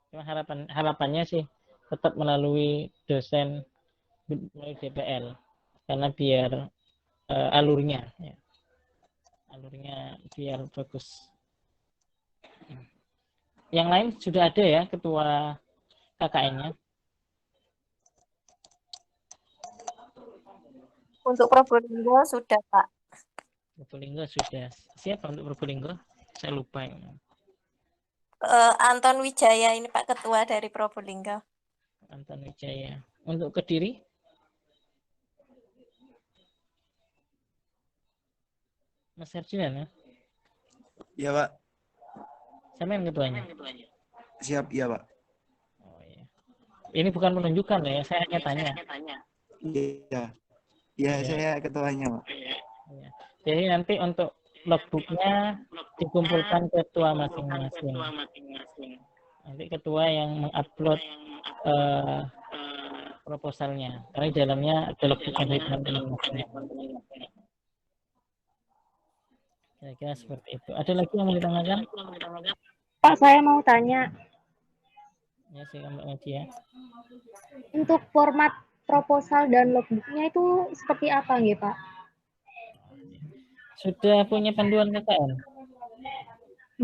Cuma harapannya sih tetap melalui dosen, melalui DPL, karena biar alurnya biar bagus. Yang lain sudah ada ya ketua KKN-nya? Untuk Probolinggo sudah Pak. Probolinggo sudah. Siapa untuk Probolinggo? Saya lupa. Anton Wijaya ini Pak Ketua dari Probolinggo. Anton Wijaya. Untuk Kediri? Mas Herjulian ya? Iya Pak. Siapa yang ketuanya? Siap, iya Pak. Oh, iya. Ini bukan menunjukkan ya, saya hanya tanya. Iya. Iya, saya ketuanya Pak. Ya. Jadi nanti untuk logbooknya dikumpulkan ketua masing-masing. Nanti ketua yang mengupload proposalnya. Karena di dalamnya ada logbooknya dari teman-teman masing-masing. Kira-kira seperti itu. Ada lagi yang mau ditanyakan? Pak, saya mau tanya. Ya, saya Mbak Nadia. Untuk format proposal dan logbooknya itu seperti apa nggih, Pak? Sudah punya panduan KKN?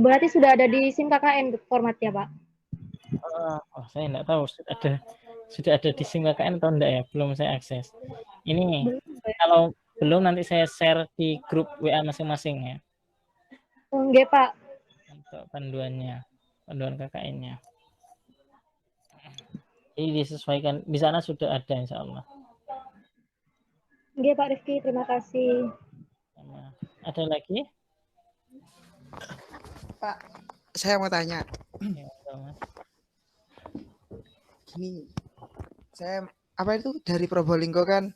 Berarti sudah ada di SIM KKN formatnya, Pak? Saya enggak tahu sudah ada di SIM KKN atau enggak ya, belum saya akses. Ini kalau belum nanti saya share di grup WA masing-masing ya. Nggih, Pak. Untuk panduan KKN-nya. Jadi disesuaikan, di sana sudah ada insya Allah. Nggih, Pak Rifki, terima kasih. Ada lagi? Pak, saya mau tanya. Ini saya dari Probolinggo kan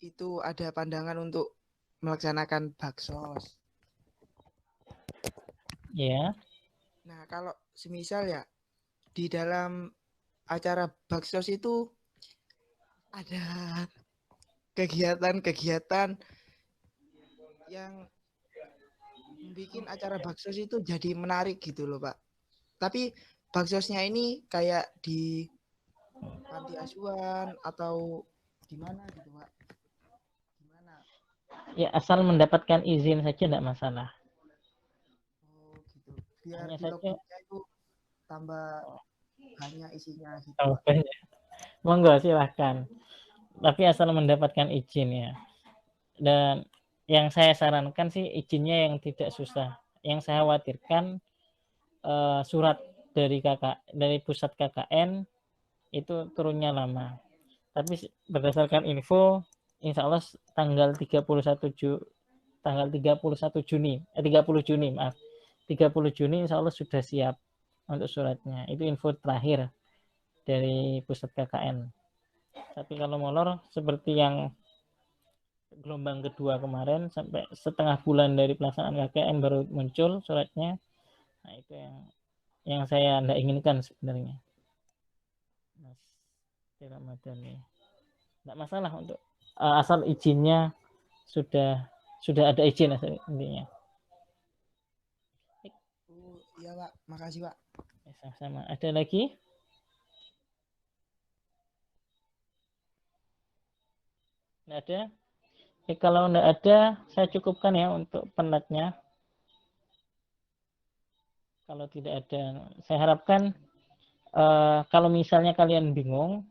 itu ada pandangan untuk melaksanakan baksos. Ya. Nah, kalau semisal ya di dalam acara baksos itu ada kegiatan-kegiatan yang bikin acara baksos itu jadi menarik gitu loh Pak. Tapi baksosnya ini kayak di panti asuhan atau di mana gitu Pak? Gimana Ya asal mendapatkan izin saja tidak masalah. Gitu. Biar Hanya di saja logbooknya itu tambah banyak isinya gitu. oh, banyak. Monggo silahkan. Tapi asal mendapatkan izin ya. Dan yang saya sarankan sih izinnya yang tidak susah. Yang saya khawatirkan surat dari pusat KKN itu turunnya lama. Tapi berdasarkan info, insya Allah tanggal 31 Juni, 30 Juni maaf, 30 Juni insya Allah sudah siap untuk suratnya. Itu info terakhir dari pusat KKN. Tapi kalau molor seperti yang gelombang kedua kemarin sampai setengah bulan dari pelaksanaan KKN baru muncul suratnya. Nah itu yang saya tidak inginkan sebenarnya. Mas Ramadan ya. Tidak masalah untuk asal izinnya sudah ada izin intinya. Iya Pak, makasih Pak. Sama-sama. Ada lagi? Tidak ada? Kalau tidak ada, saya cukupkan ya untuk penatnya. Kalau tidak ada, saya harapkan kalau misalnya kalian bingung,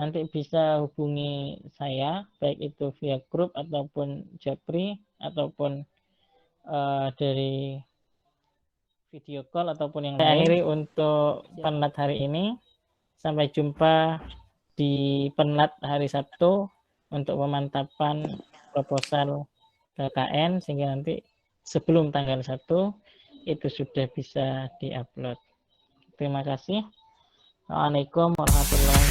nanti bisa hubungi saya, baik itu via grup ataupun Japri, ataupun dari video call ataupun yang lain. Saya akhiri untuk penat hari ini. Sampai jumpa di penat hari Sabtu untuk pemantapan proposal KKN sehingga nanti sebelum tanggal 1 itu sudah bisa diupload. Terima kasih. Assalamualaikum warahmatullahi wabarakatuh.